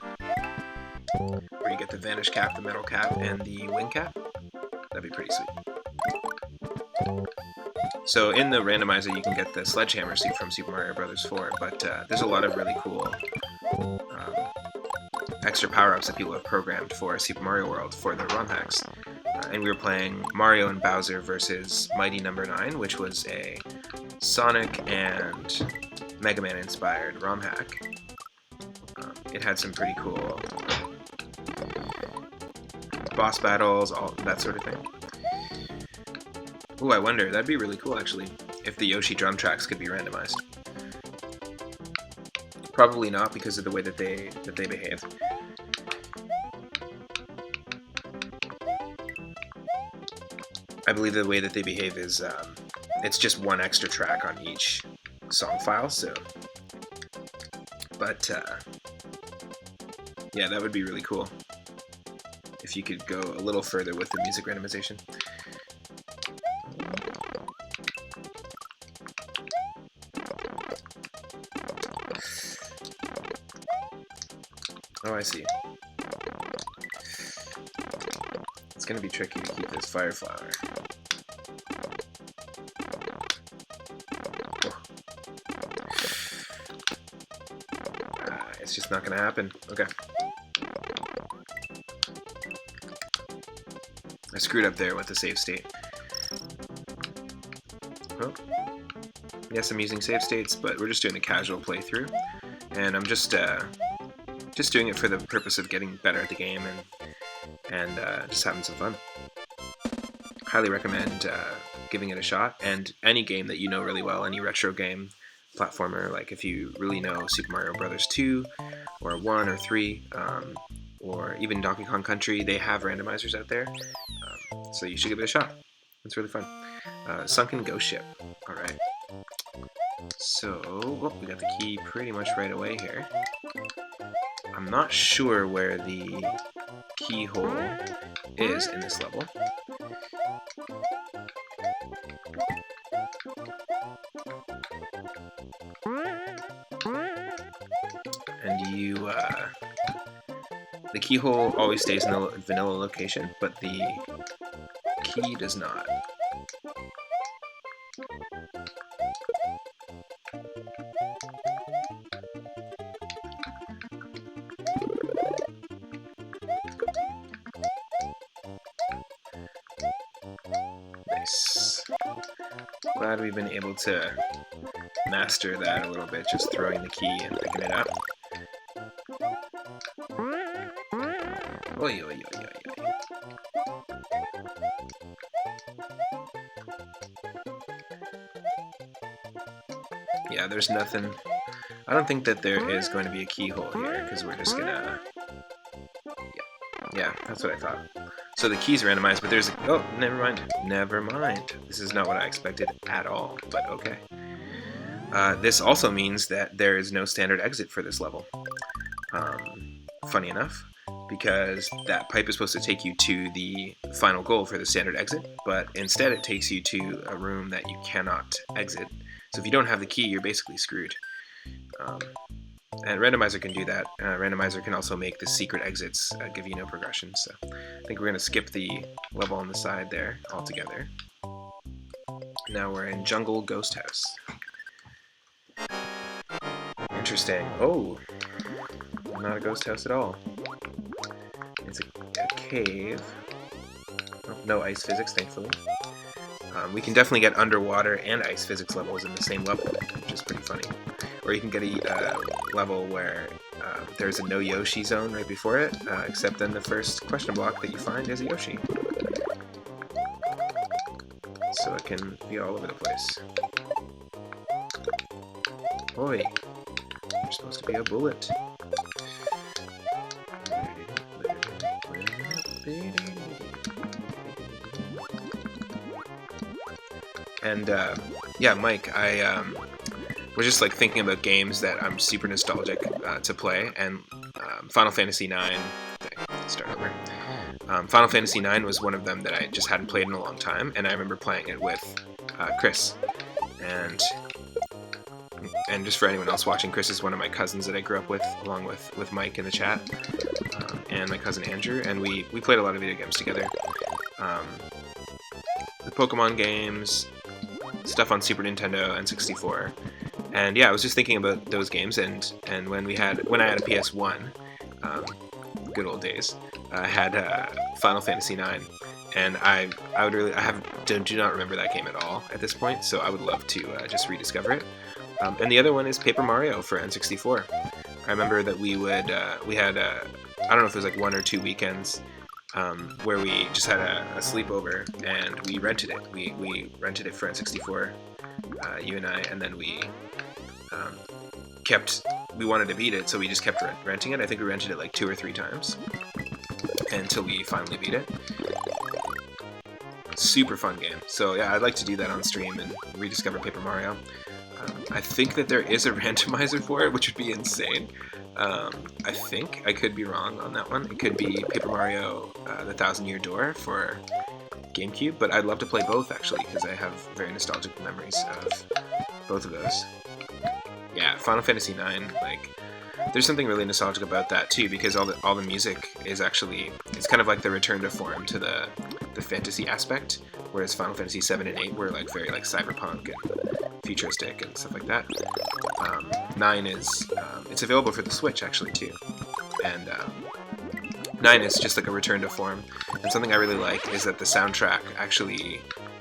Where you get the vanish cap, the metal cap, and the wing cap. That'd be pretty sweet. So in the randomizer you can get the sledgehammer suit from Super Mario Bros. 4, but there's a lot of really cool extra power-ups that people have programmed for Super Mario World for their ROM hacks. And we were playing Mario and Bowser versus Mighty No. 9, which was a Sonic and Mega Man inspired ROM hack. It had some pretty cool boss battles, all that sort of thing. Ooh, I wonder, that'd be really cool actually, if the Yoshi drum tracks could be randomized. Probably not because of the way that they behave. I believe the way that they behave is it's just one extra track on each song file, so. But yeah, that would be really cool if you could go a little further with the music randomization. Oh, I see. It's gonna be tricky to keep this fire flower. It's just not gonna happen. Okay. I screwed up there with the save state. Well, yes, I'm using save states, but we're just doing a casual playthrough, and I'm just doing it for the purpose of getting better at the game and just having some fun. Highly recommend giving it a shot, and any game that you know really well, any retro game, platformer, like if you really know Super Mario Bros. 2, or 1 or 3, or even Donkey Kong Country, they have randomizers out there, so you should give it a shot. It's really fun. Sunken Ghost Ship. Alright. So, oh, we got the key pretty much right away here. I'm not sure where the keyhole is in this level. And the keyhole always stays in the vanilla location, but the key does not. Nice. Glad we've been able to master that a little bit, just throwing the key and picking it up. Oy, oy, oy, oy, oy. Yeah, there's nothing. I don't think that there is going to be a keyhole here, because we're just gonna... Yeah, that's what I thought. So the key's randomized, but there's... Oh, never mind. Never mind. This is not what I expected at all, but okay. This also means that there is no standard exit for this level. Funny enough, because that pipe is supposed to take you to the final goal for the standard exit, but instead it takes you to a room that you cannot exit. So if you don't have the key, you're basically screwed. And Randomizer can do that. Randomizer can also make the secret exits give you no progression. So I think we're going to skip the level on the side there altogether. Now we're in Jungle Ghost House. Interesting. Oh, not a ghost house at all. It's a cave. Oh, no ice physics, thankfully. We can definitely get underwater and ice physics levels in the same level, which is pretty funny. Or you can get a level where there's a no Yoshi zone right before it, except then the first question block that you find is a Yoshi. So it can be all over the place. Oi! You're supposed to be a bullet. And yeah, Mike, I was just like thinking about games that I'm super nostalgic to play, and Final Fantasy IX. Start over. Final Fantasy IX was one of them that I just hadn't played in a long time, and I remember playing it with Chris. And just for anyone else watching, Chris is one of my cousins that I grew up with, along with Mike in the chat, and my cousin Andrew, and we played a lot of video games together. The Pokemon games, stuff on Super Nintendo and 64. And yeah, I was just thinking about those games, and when I had a PS1, good old days, I had Final Fantasy IX, and I do not remember that game at all at this point, so I would love to just rediscover it. And the other one is Paper Mario for N64. I remember that we had I don't know if it was like 1 or 2 weekends where we just had a sleepover, and we rented it. We rented it for N64, you and I, and then we wanted to beat it, so we just kept renting it. I think we rented it like 2 or 3 times until we finally beat it. Super fun game. So yeah, I'd like to do that on stream and rediscover Paper Mario. I think that there is a randomizer for it, which would be insane. I think, I could be wrong on that one. It could be Paper Mario The Thousand Year Door for GameCube, but I'd love to play both actually, because I have very nostalgic memories of both of those. Yeah, Final Fantasy IX, like, there's something really nostalgic about that too, because all the music is actually, it's kind of like the return to form to the fantasy aspect, whereas Final Fantasy 7 and 8 were like very like cyberpunk and futuristic and stuff like that. 9 is, it's available for the Switch actually too, and 9 is just like a return to form, and something I really like is that the soundtrack actually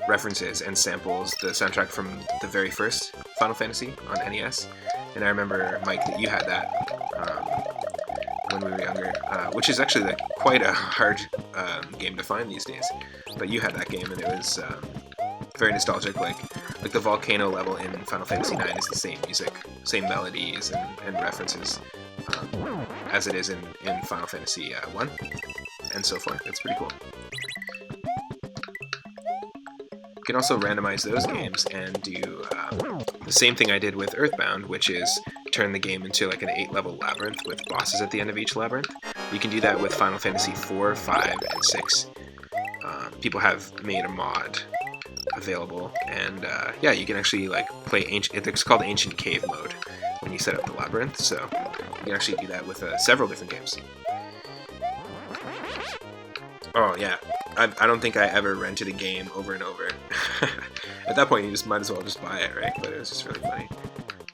references and samples the soundtrack from the very first Final Fantasy on NES, and I remember, Mike, that you had that when we were younger, which is actually like quite a hard game to find these days, but you had that game, and it was very nostalgic. Like the volcano level in Final Fantasy IX is the same music, same melodies and references as it is in Final Fantasy 1, and so forth. It's pretty cool. You can also randomize those games and do the same thing I did with Earthbound, which is turn the game into like an 8-level labyrinth with bosses at the end of each labyrinth. You can do that with Final Fantasy 4, 5, and 6. People have made a mod available, and yeah, you can actually like play it's called Ancient Cave mode when you set up the labyrinth, so you can actually do that with several different games. Oh yeah, I don't think I ever rented a game over and over. At that point, you just might as well just buy it, right? But it was just really funny.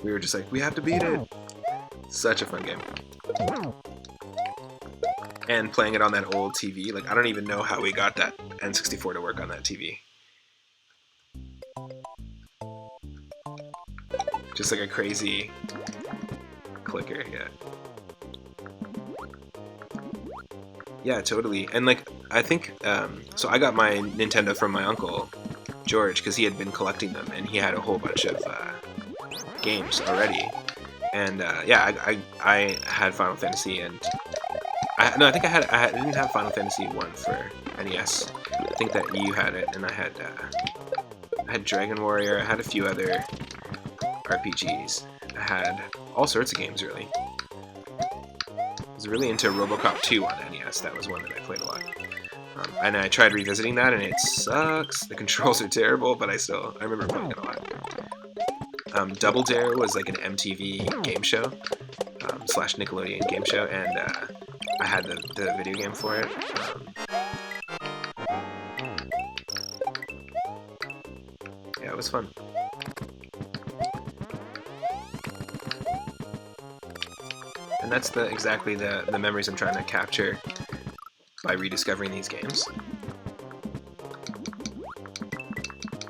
We were just like, we have to beat it! Such a fun game. And playing it on that old TV, like I don't even know how we got that N64 to work on that TV. Just like a crazy clicker, yeah. Yeah, totally. And like, I think, so I got my Nintendo from my uncle, George, because he had been collecting them, and he had a whole bunch of games already. And yeah, I had Final Fantasy, and I didn't have Final Fantasy 1 for NES. I think that you had it, and I had Dragon Warrior, I had a few other RPGs. I had all sorts of games, really. I was really into RoboCop 2 on NES. That was one that I played a lot. And I tried revisiting that, and it sucks. The controls are terrible, but I remember playing it a lot. Double Dare was like an MTV game show, slash Nickelodeon game show, and I had the video game for it. Yeah, it was fun. And that's exactly the memories I'm trying to capture by rediscovering these games.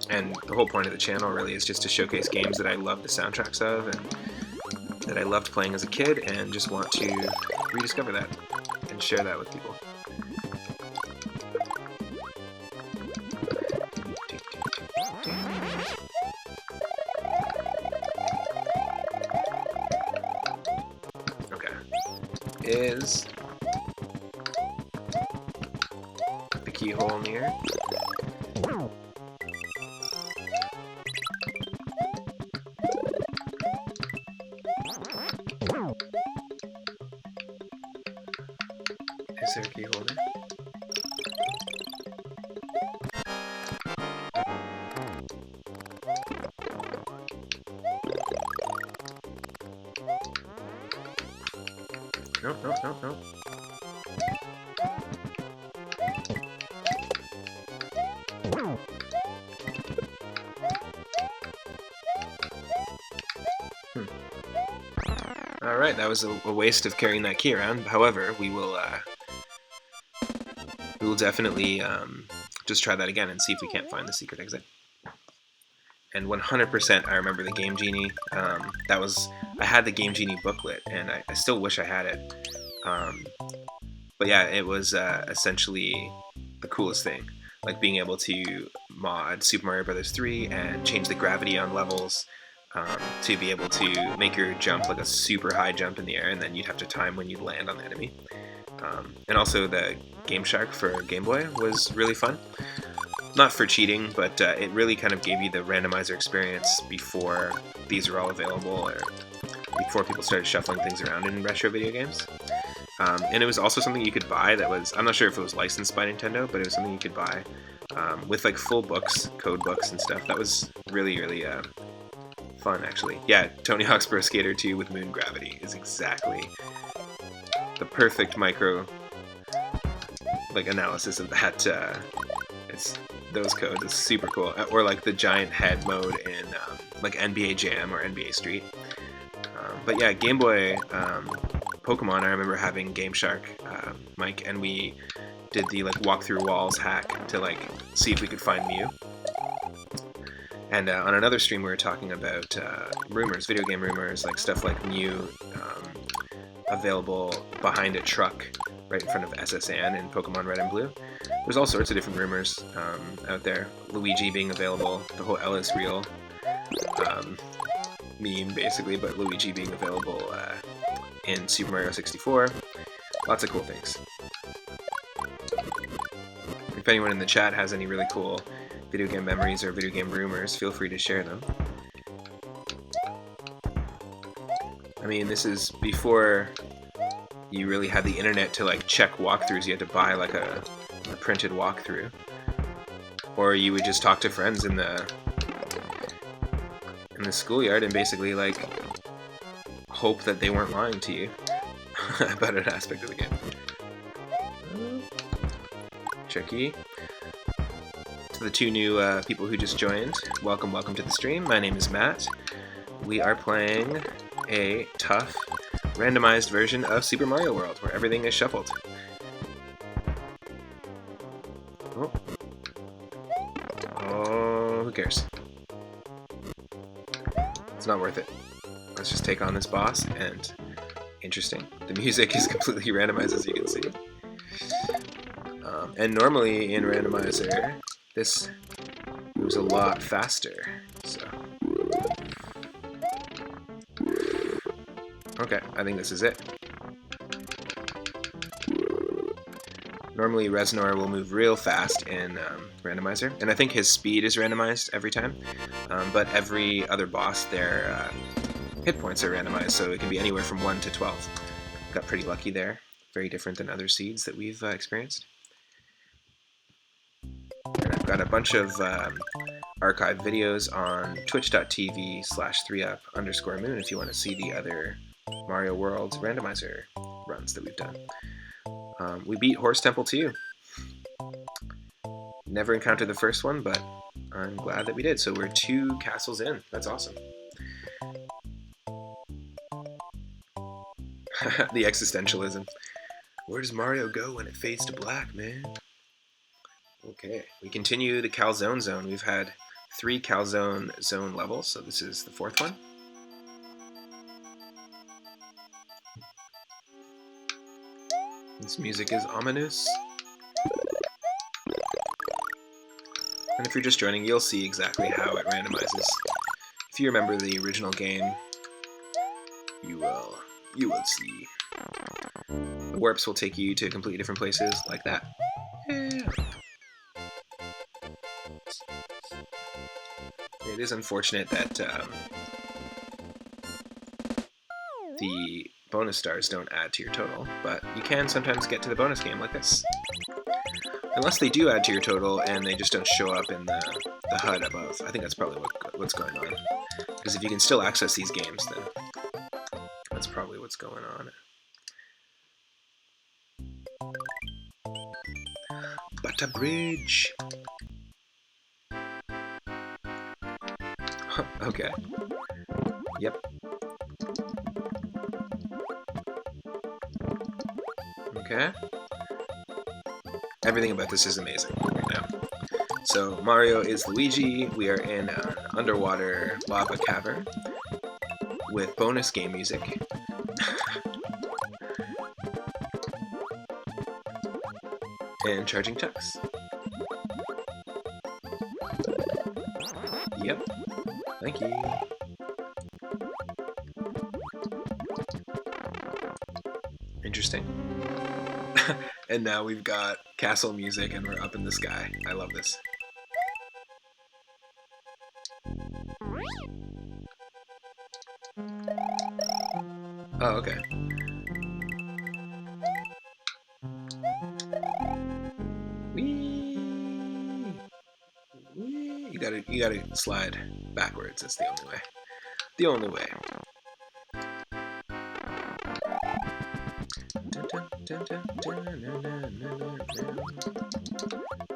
And the whole point of the channel really is just to showcase games that I love the soundtracks of and that I loved playing as a kid, and just want to rediscover that and share that with people. Okay. Is the keyhole near? Is there a keyhole there? No, no, no, no. Alright, that was a waste of carrying that key around. However, we will definitely just try that again and see if we can't find the secret exit. And 100% I remember the Game Genie. I had the Game Genie booklet, and I still wish I had it. But yeah, it was essentially the coolest thing. Like being able to mod Super Mario Bros. 3 and change the gravity on levels to be able to make your jump like a super high jump in the air, and then you'd have to time when you'd land on the enemy. And also the Game Shark for Game Boy was really fun. Not for cheating, but it really kind of gave you the randomizer experience before these were all available, or before people started shuffling things around in retro video games. And it was also something you could buy that was, I'm not sure if it was licensed by Nintendo, but it was something you could buy with like full books, code books and stuff. That was really, really fun, actually. Yeah, Tony Hawk's Pro Skater 2 with Moon Gravity is exactly the perfect micro analysis of that. It's those codes is super cool. Or like the giant head mode in like NBA Jam or NBA Street. But yeah, Game Boy Pokemon, I remember having Game Shark, Mike, and we did the like walk through walls hack to like see if we could find Mew. And on another stream we were talking about rumors, video game rumors, like stuff like Mew available behind a truck right in front of SS Anne in Pokemon Red and Blue. There's all sorts of different rumors out there. Luigi being available, the whole Ellis reel meme basically, but Luigi being available in Super Mario 64. Lots of cool things. If anyone in the chat has any really cool video game memories or video game rumors, feel free to share them. I mean, this is before you really had the internet to like check walkthroughs. You had to buy like a printed walkthrough, or you would just talk to friends in the schoolyard and basically like hope that they weren't lying to you about an aspect of the game. Tricky. To the two new people who just joined, welcome to the stream. My name is Matt. We are playing a tough, randomized version of Super Mario World, where everything is shuffled. Oh, who cares? It's not worth it. Let's just take on this boss, and interesting. The music is completely randomized, as you can see. And normally in Randomizer, this moves a lot faster, so... Okay, I think this is it. Normally Reznor will move real fast in Randomizer, and I think his speed is randomized every time, but every other boss, their hit points are randomized, so it can be anywhere from 1 to 12. Got pretty lucky there. Very different than other seeds that we've experienced. And I've got a bunch of archived videos on twitch.tv/3up_moon if you want to see the other Mario World Randomizer runs that we've done. We beat Horse Temple 2. Never encountered the first one, but I'm glad that we did. So we're 2 castles in. That's awesome. The existentialism. Where does Mario go when it fades to black, man? Okay, we continue the Calzone zone. We've had 3 Calzone zone levels, so this is the 4th one. This music is ominous. And if you're just joining, you'll see exactly how it randomizes. If you remember the original game, you will see. The warps will take you to completely different places, like that. Yeah. It is unfortunate that the bonus stars don't add to your total, but you can sometimes get to the bonus game like this. Unless they do add to your total and they just don't show up in the HUD above. I think that's probably what's going on. Because if you can still access these games, then that's probably what's going on. But a bridge! Okay. Yep. Okay. Everything about this is amazing right now. So Mario is Luigi. We are in an underwater lava cavern with bonus game music. And charging chucks. Yep. Thank you. Interesting. And now we've got castle music and we're up in the sky. I love this. Oh, okay. Whee! Whee! You gotta slide backwards. That's the only way. The only way.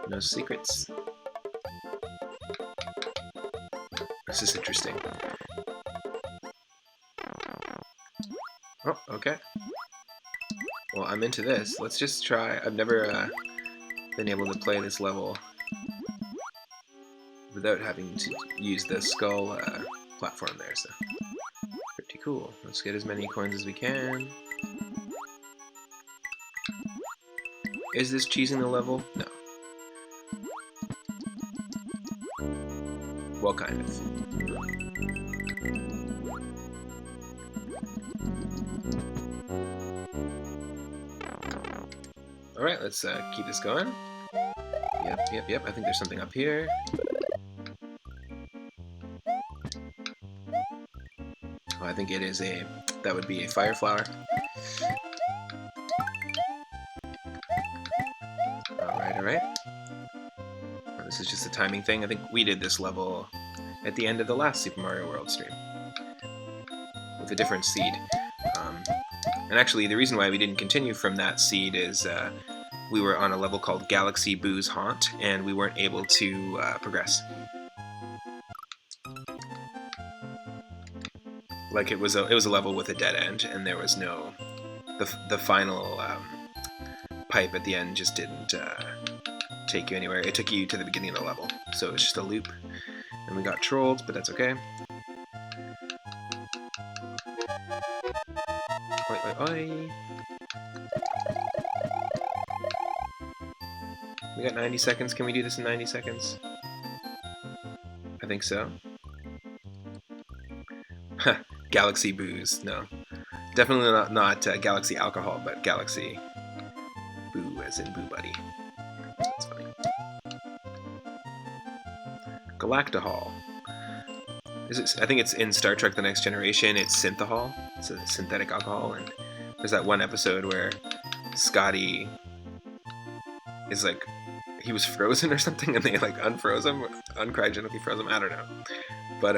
No secrets. This is interesting. Oh, okay. Well, I'm into this. Let's just try. I've never been able to play this level without having to use the skull platform there, so pretty cool. Let's get as many coins as we can. Is this cheesing the level? No. Well, kind of. Alright, let's keep this going. Yep. I think there's something up here. Oh, I think it is that would be a fire flower. Alright. Oh, this is just a timing thing. I think we did this level at the end of the last Super Mario World stream with a different seed. And actually, the reason why we didn't continue from that seed is we were on a level called Galaxy Boo's Haunt, and we weren't able to progress. Like it was a level with a dead end, and there was no the final pipe at the end just didn't take you anywhere. It took you to the beginning of the level, so it's just a loop. And we got trolled, but that's okay. Oi. We got 90 seconds. Can we do this in 90 seconds? I think so. Galaxy booze. No. Definitely not Galaxy alcohol, but Galaxy boo as in Boo Buddy. That's funny. Galactahol. I think it's in Star Trek The Next Generation. It's synthahol. It's a synthetic alcohol, and there's that one episode where Scotty is like, he was frozen or something, and they like unfroze him, uncryogenically froze him. I don't know, but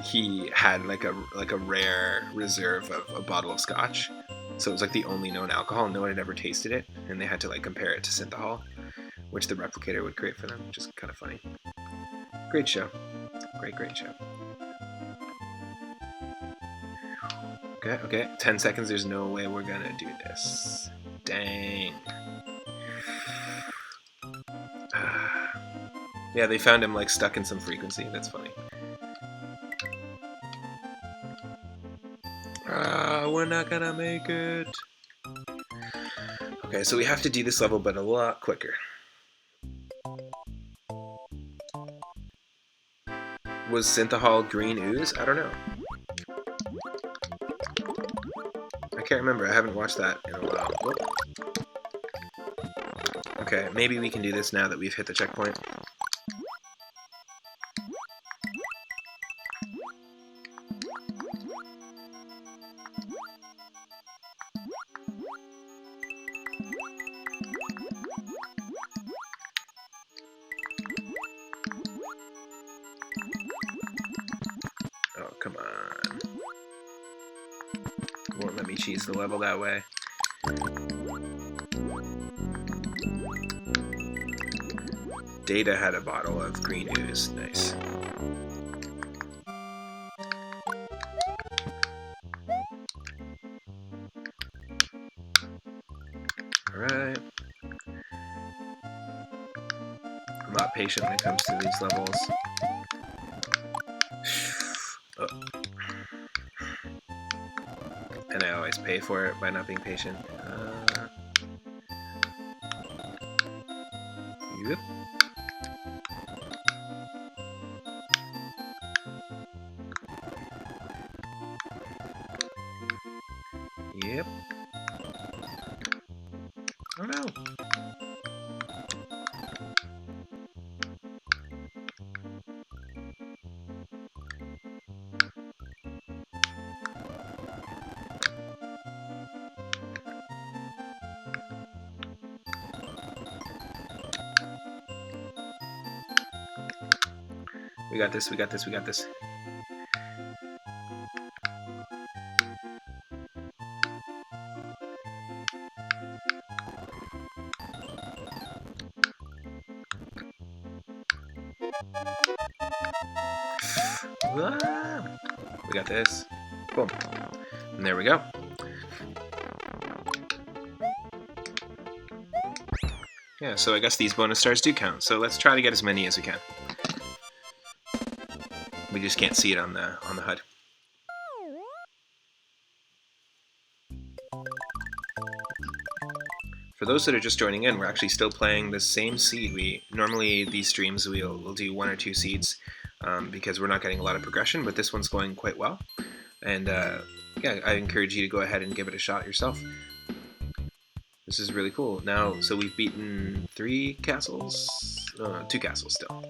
he had like a rare reserve of a bottle of scotch, so it was like the only known alcohol. No one had ever tasted it, and they had to like compare it to synthahol, which the replicator would create for them. Which is kind of funny. Great show. Great show. Okay. 10 seconds. There's no way we're gonna do this. Dang. Yeah, they found him like stuck in some frequency. That's funny. We're not gonna make it. Okay, so we have to do this level, but a lot quicker. Was Synthahol green ooze? I don't know. I can't remember. I haven't watched that in a while. Whoop. Okay, maybe we can do this now that we've hit the checkpoint. Oh, come on. Won't let me cheese the level that way. Data had a bottle of green ooze. Nice. Alright. I'm not patient when it comes to these levels. Oh. And I always pay for it by not being patient. Yep. Yep. Oh no. We got this, we got this, we got this. We got this. Boom. And there we go. Yeah, so I guess these bonus stars do count. So let's try to get as many as we can. We just can't see it on the HUD. For those that are just joining in, we're actually still playing the same seed. Normally these streams we'll do 1 or 2 seeds because we're not getting a lot of progression, but this one's going quite well. And yeah, I encourage you to go ahead and give it a shot yourself. This is really cool. Now, so we've beaten 3 castles, 2 castles still.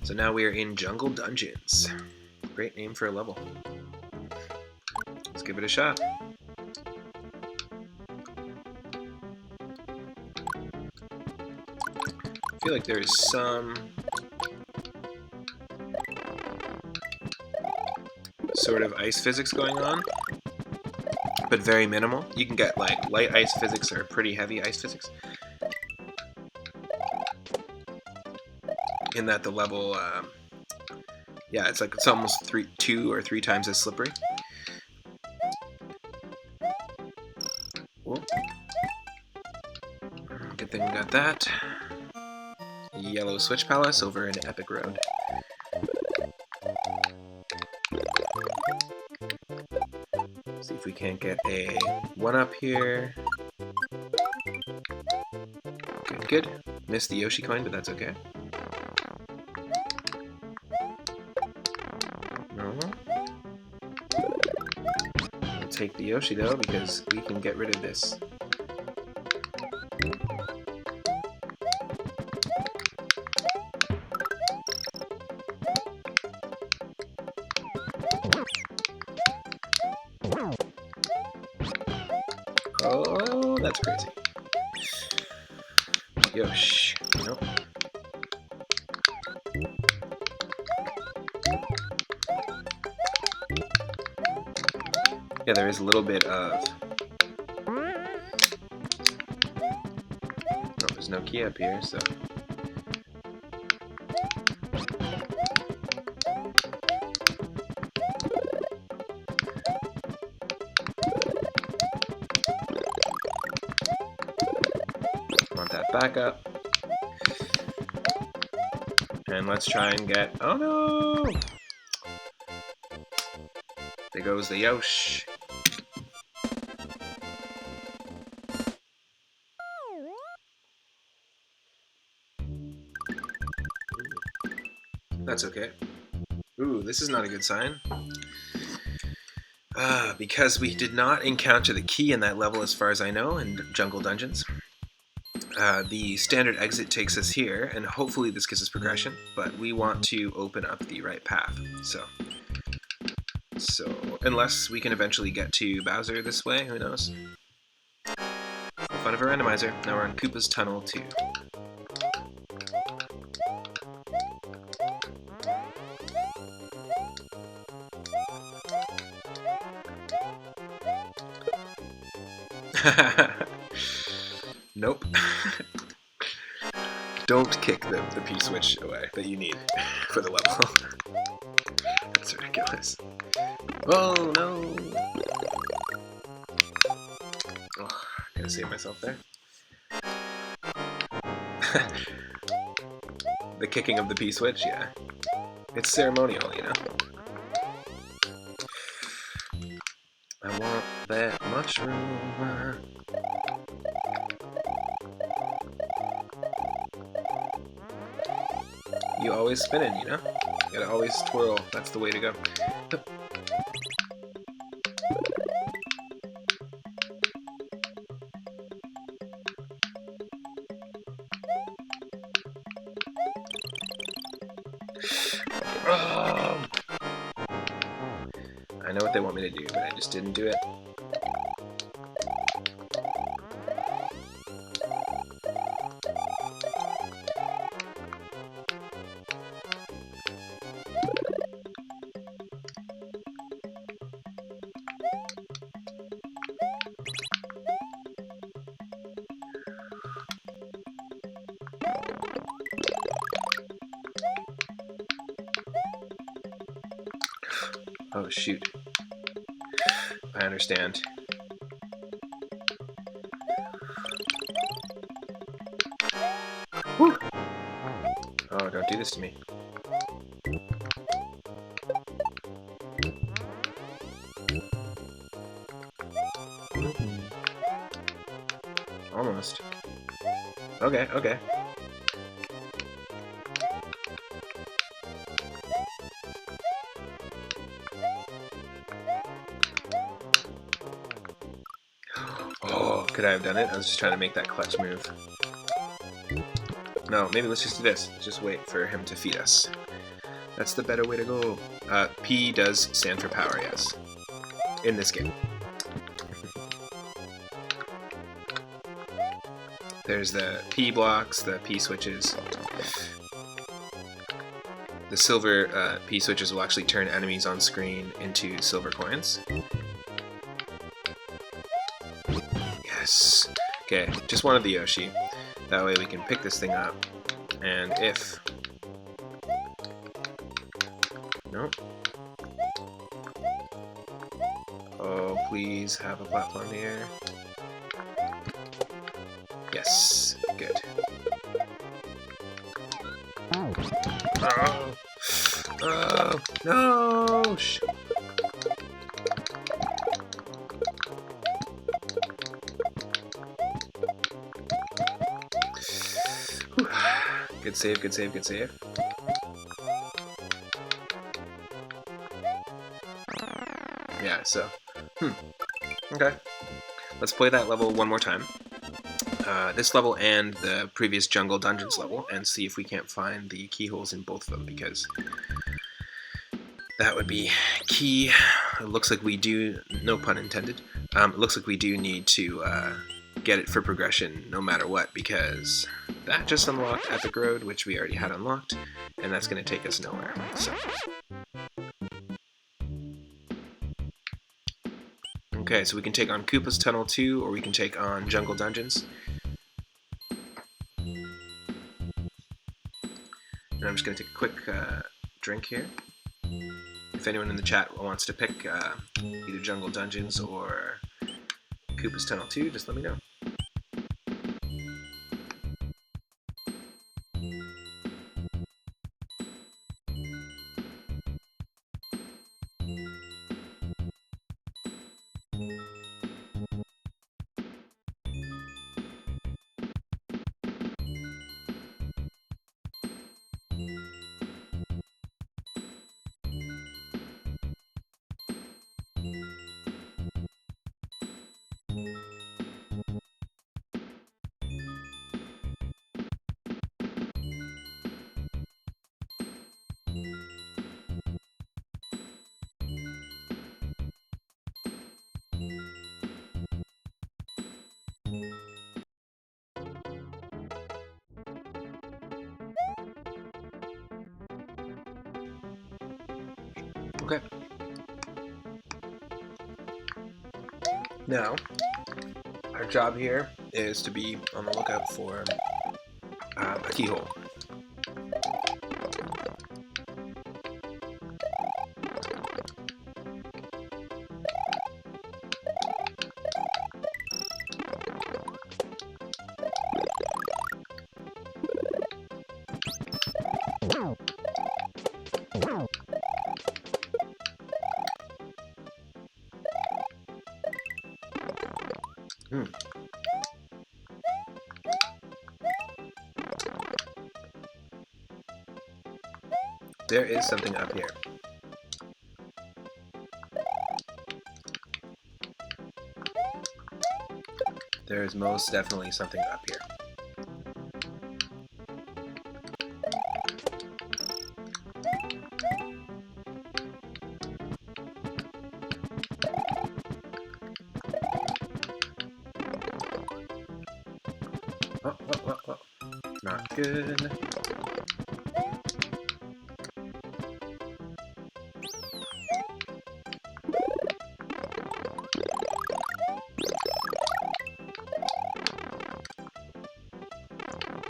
So now we are in Jungle Dungeons. Great name for a level. Let's give it a shot. I feel like there is some sort of ice physics going on, but very minimal. You can get like light ice physics or pretty heavy ice physics. In that the level, yeah, it's almost 2 or 3 times as slippery. Whoa. Good thing we got that. Yellow Switch Palace over in Epic Road. See if we can't get a 1-up here. Good. Missed the Yoshi coin, but that's okay. We'll take the Yoshi though, because we can get rid of this. Oh, that's crazy. Yosh. Nope. Yeah, there is a little bit of... Oh, there's no key up here, so... back up. And let's try and get... Oh no! There goes the Yosh. That's okay. Ooh, this is not a good sign. Because we did not encounter the key in that level as far as I know in Jungle Dungeons. The standard exit takes us here, and hopefully this gives us progression, but we want to open up the right path. So unless we can eventually get to Bowser this way, who knows? The fun of a randomizer. Now we're on Koopa's Tunnel 2. Nope. Don't kick the P-switch away that you need for the level. That's ridiculous. Oh no! Oh, gotta save myself there. The kicking of the P-switch, yeah. It's ceremonial, you know. I want that mushroom. You always spinning, you know? You gotta always twirl. That's the way to go. Oh. I know what they want me to do, but I just didn't do it. Oh shoot. I understand. Whew. Oh, don't do this to me. Almost. Okay, okay. Oh, could I have done it? I was just trying to make that clutch move. No, maybe let's just do this. Let's just wait for him to feed us. That's the better way to go. P does stand for power, yes. In this game. There's the P blocks, the P switches. The silver P switches will actually turn enemies on screen into silver coins. Yes. Okay, just wanted the Yoshi. That way we can pick this thing up. And if... Nope. Oh, please have a platform here. Yes. Good. Oh. Oh. No! Good save, good save, good save. Yeah, so... Okay. Let's play that level one more time. This level and the previous Jungle Dungeons level, and see if we can't find the keyholes in both of them, because that would be key. It looks like we do, no pun intended, it looks like we do need to get it for progression no matter what, because that just unlocked Epic Road, which we already had unlocked, and that's going to take us nowhere. So. Okay, so we can take on Koopa's Tunnel 2, or we can take on Jungle Dungeons. And I'm just going to take a quick drink here. If anyone in the chat wants to pick either Jungle Dungeons or Koopa's Tunnel 2, just let me know. Okay. Now, our job here is to be on the lookout for a keyhole. Hmm. There is something up here. There is most definitely something up here. Oh. Not good.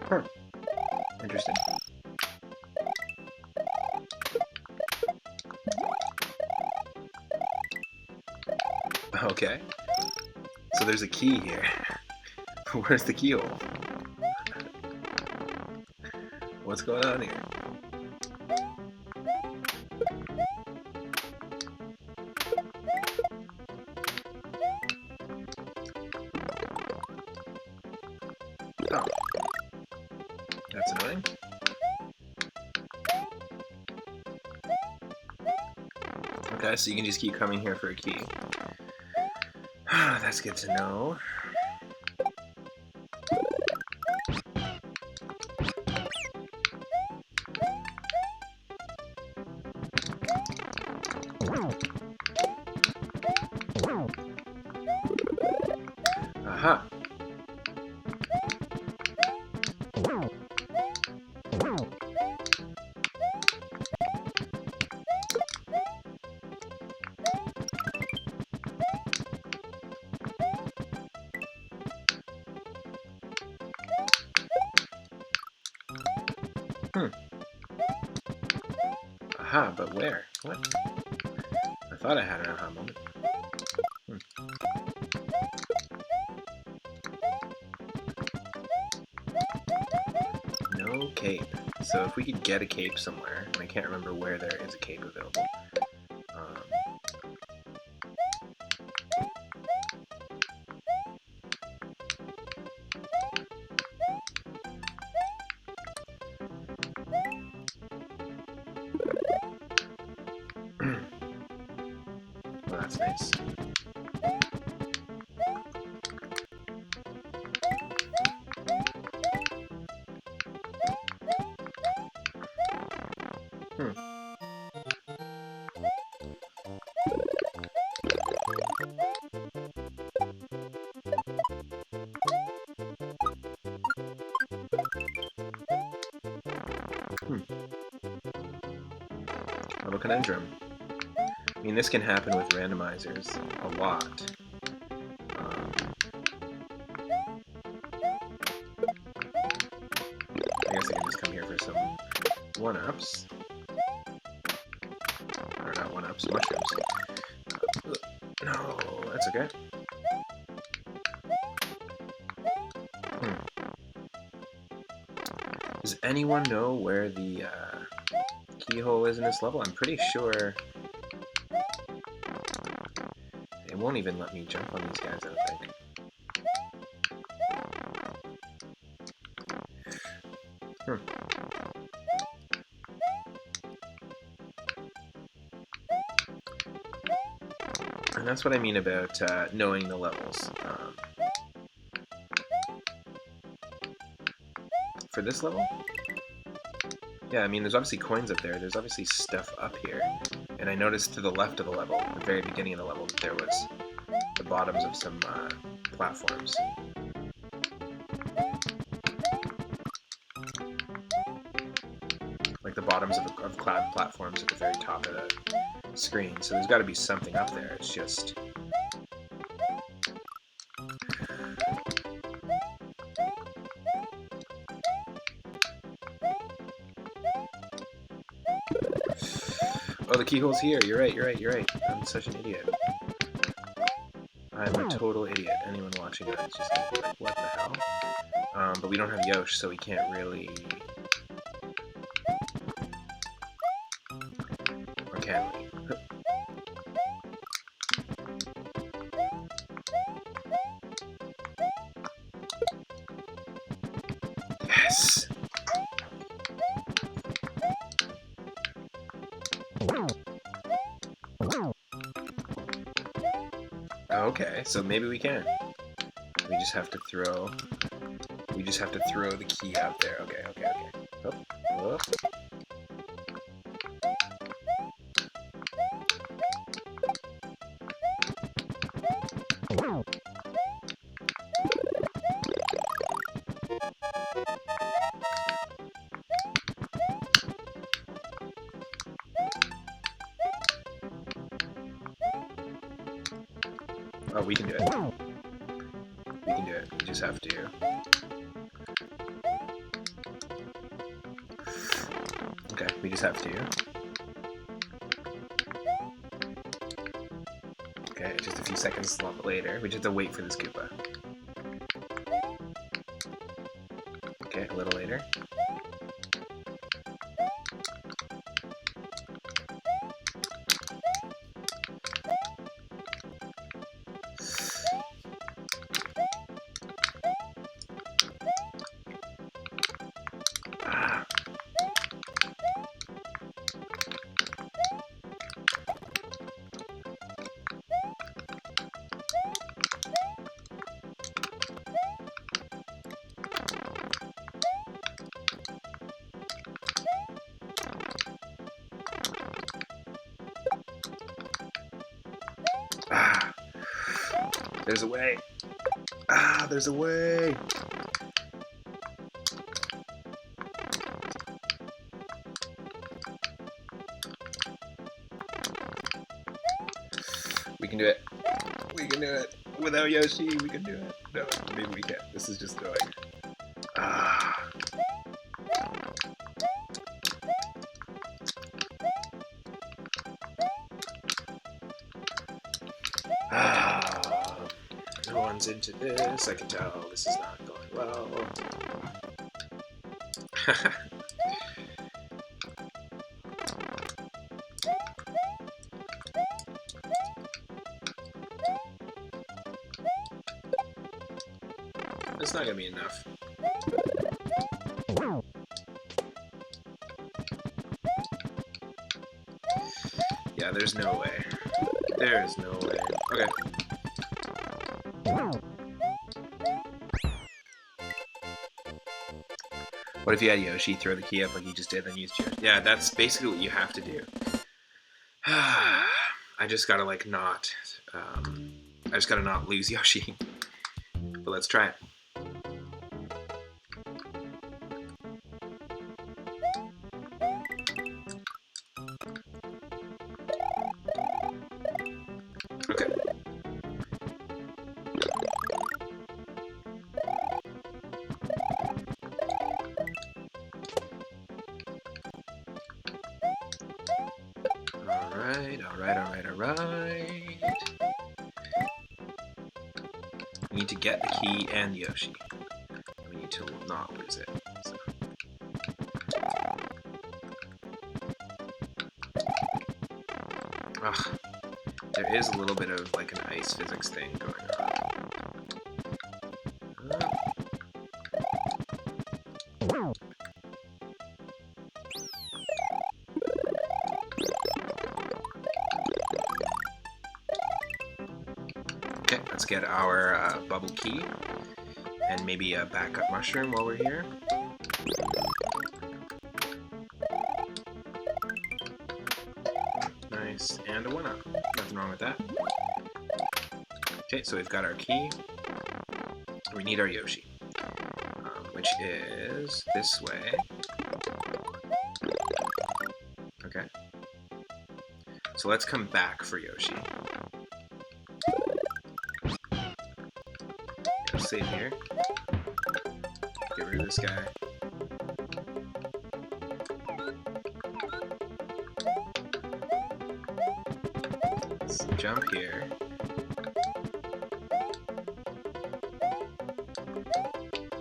Huh. Interesting. Okay. So there's a key here. Where's the keyhole? What's going on here? Oh. That's annoying. Okay, so you can just keep coming here for a key. That's good to know. Aha. Aha, but where? What? I thought I had an aha moment. No cape. So if we could get a cape somewhere, and I can't remember where there is a cape available. Well, that's nice. Little conundrum. I mean, this can happen with randomizers a lot. I guess I can just come here for some one-ups. Or not one-ups, mushrooms. No, that's okay. Does anyone know where the keyhole is in this level? I'm pretty sure it won't even let me jump on these guys, I don't think. And that's what I mean about knowing the levels. For this level, Yeah, I mean, there's obviously coins up there. There's obviously stuff up here. And I noticed to the left of the level, the very beginning of the level, that there was the bottoms of some platforms. Like the bottoms of cloud platforms at the very top of the screen. So there's got to be something up there. It's just... Oh, the keyhole's here. You're right. I'm such an idiot. I'm a total idiot. Anyone watching that is just gonna be like, what the hell? But we don't have Yosh, so we can't really... Or can we? Yes! Okay, so maybe we can. We just have to throw... We just have to throw the key out there. Okay. Up. Oh, we can do it. We can do it. We just have to... Okay, we just have to... Okay, just a few seconds later, we just have to wait for this Koopa. Okay, a little later. There's a way. There's a way. We can do it. We can do it. Without Yoshi, we can do it. No, maybe we can't. This is just going. No one's into this. I can tell this is not going well. It's not gonna be enough. Yeah, there's no way. There is no way. Okay. What if you had Yoshi throw the key up like he just did, then use Yoshi? Yeah, that's basically what you have to do. I just gotta like not. I just gotta not lose Yoshi. But let's try it. Okay. Alright. We need to get the key and Yoshi. We need to not lose it. So. Ugh. There is a little bit of like an ice physics thing going on. Okay, let's get our bubble key and maybe a backup mushroom while we're here. and a 1-up. Nothing wrong with that. Okay, so we've got our key. We need our Yoshi, which is this way. Okay. So let's come back for Yoshi. Save here. Get rid of this guy. Let's jump here.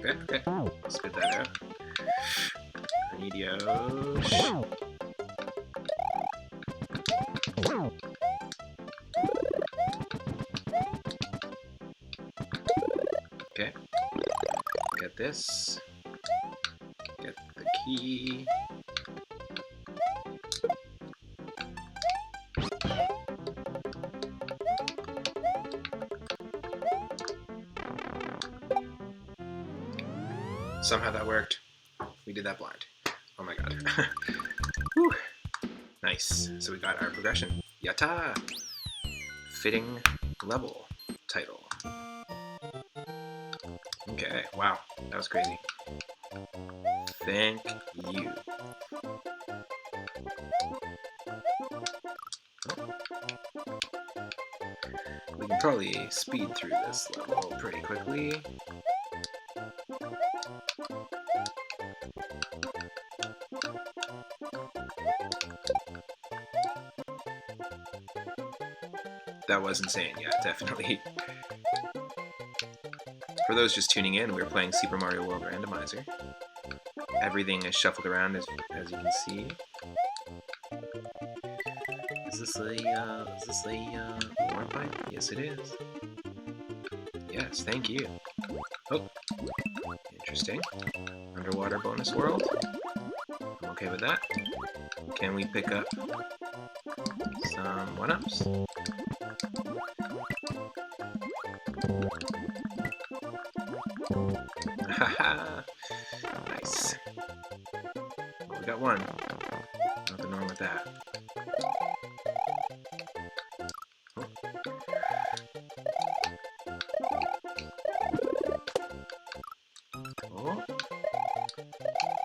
Okay. Spit that out. I need Yoshi. Okay. Get this. Get the key. Somehow that worked. We did that blind. Oh my god. Whew. Nice. So we got our progression. Yatta! Fitting level title. Okay, wow. That was crazy. Thank you. Oh. We can probably speed through this level pretty quickly. That was insane, yeah, definitely. For those just tuning in, we're playing Super Mario World Randomizer. Everything is shuffled around as you can see. Is this a warm pipe? Yes, it is. Yes, thank you. Oh, interesting. Underwater bonus world. I'm okay with that. Can we pick up some 1-ups? Haha! Nice. Well, we got one. Nothing wrong with that. Oh. Oh.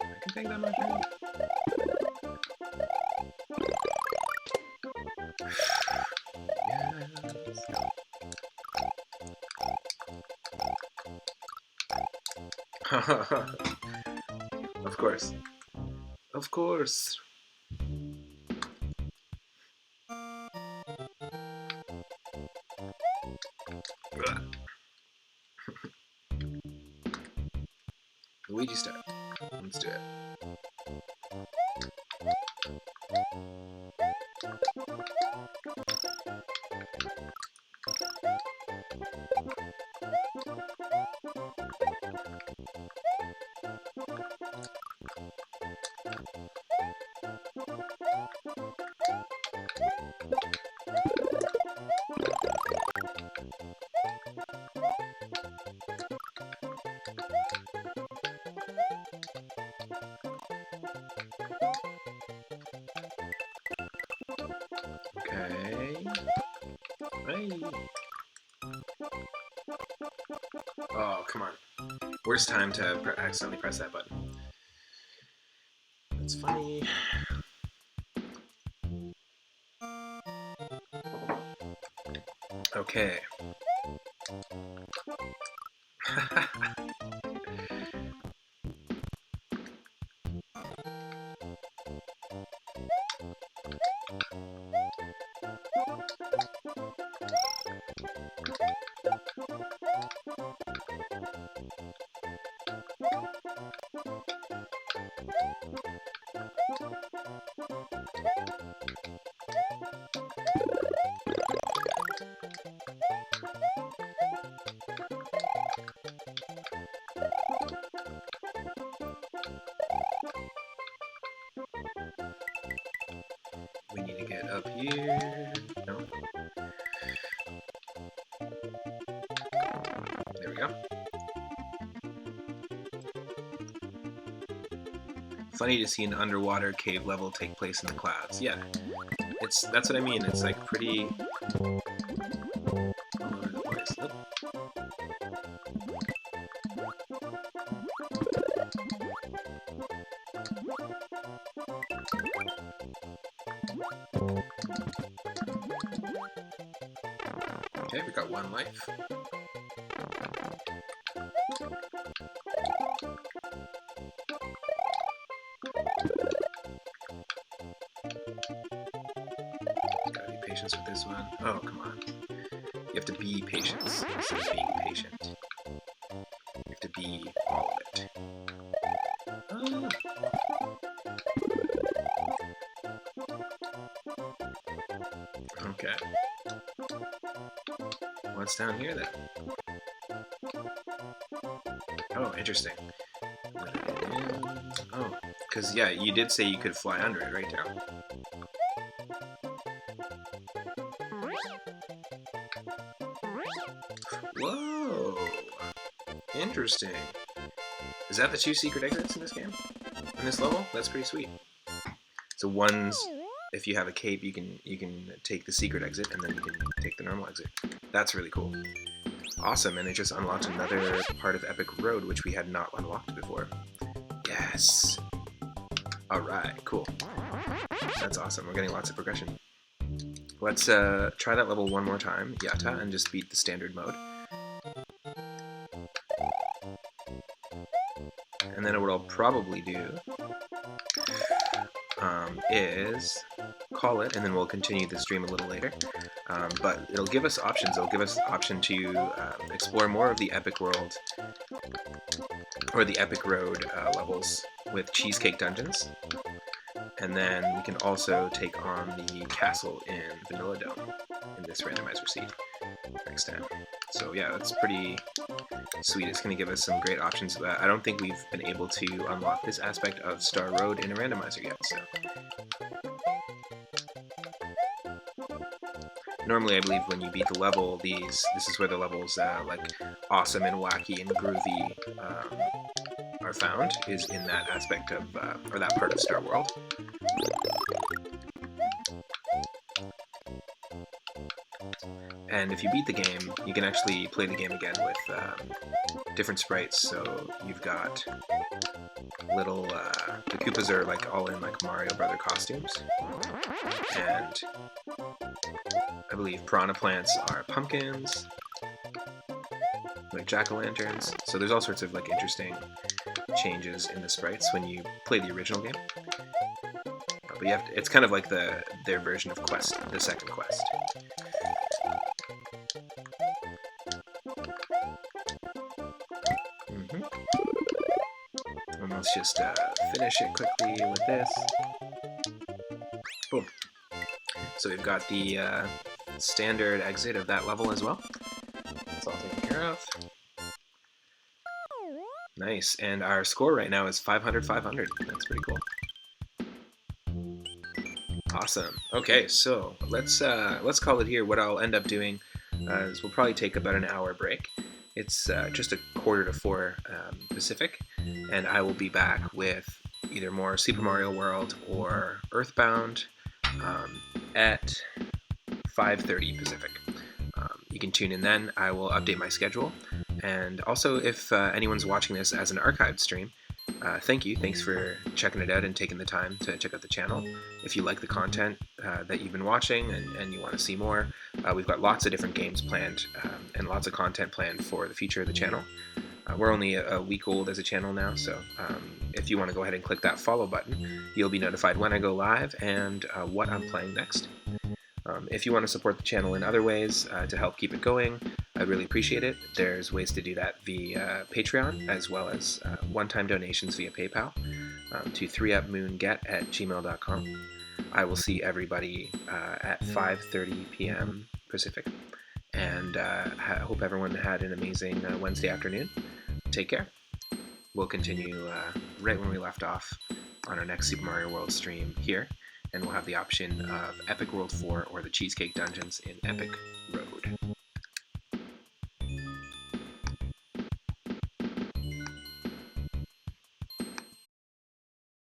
I can take that mushroom. Of course. Of course. Luigi start. Let's do it. Okay. Hey. Oh, come on. Worst time to accidentally press that button. That's funny. Okay. We need to get up here. No. There we go. Funny to see an underwater cave level take place in the clouds. Yeah, That's what I mean. It's like pretty all over the place. Oh. Okay, we got 1 life. Gotta be patient with this one. Oh, come on. You have to be patient instead of being patient. You have to be all of it. Oh. Okay. What's down here then? Oh, interesting. Oh, because yeah, you did say you could fly under it right now. Whoa! Interesting. Is that the 2 secret exits in this game? In this level? That's pretty sweet. So one's, if you have a cape, you can take the secret exit, and then you can take the normal exit. That's really cool. Awesome, and it just unlocked another part of Epic Road, which we had not unlocked before. Yes! Alright, cool. That's awesome. We're getting lots of progression. Let's try that level one more time, Yata, and just beat the standard mode. And then what I'll probably do is call it, and then we'll continue the stream a little later. But it'll give us options. It'll give us the option to explore more of the Epic World, or the Epic Road levels with Cheesecake Dungeons. And then we can also take on the castle in Vanilla Dome in this randomizer seed next time. So yeah, that's pretty sweet. It's going to give us some great options. I don't think we've been able to unlock this aspect of Star Road in a randomizer yet. So normally, I believe when you beat the level, this is where the levels like awesome and wacky and groovy are found, is in that aspect of or that part of Star World. And if you beat the game, you can actually play the game again with different sprites. So you've got little, the Koopas are like all in like Mario Brother costumes. And I believe piranha plants are pumpkins, like jack-o'-lanterns. So there's all sorts of like interesting changes in the sprites when you play the original game. But you have to, it's kind of like their version of Quest, the second Quest. And let's just finish it quickly with this. Boom. So we've got the standard exit of that level as well. That's all taken care of. Nice, and our score right now is 500-500. That's pretty cool. Awesome. Okay, so let's call it here. What I'll end up doing is we'll probably take about an hour break. It's just 3:45 Pacific, and I will be back with either more Super Mario World or Earthbound at 5:30 Pacific. You can tune in then. I will update my schedule. And also, if anyone's watching this as an archived stream, thank you. Thanks for checking it out and taking the time to check out the channel. If you like the content that you've been watching and you want to see more, we've got lots of different games planned and lots of content planned for the future of the channel. We're only a week old as a channel now, so if you want to go ahead and click that follow button, you'll be notified when I go live and what I'm playing next. If you want to support the channel in other ways to help keep it going, I'd really appreciate it. There's ways to do that via Patreon, as well as one-time donations via PayPal to 3upmoonget@gmail.com. I will see everybody at 5:30 p.m. Pacific, and I hope everyone had an amazing Wednesday afternoon. Take care. We'll continue right when we left off on our next Super Mario World stream here, and we'll have the option of Epic World 4 or the Cheesecake Dungeons in Epic Road.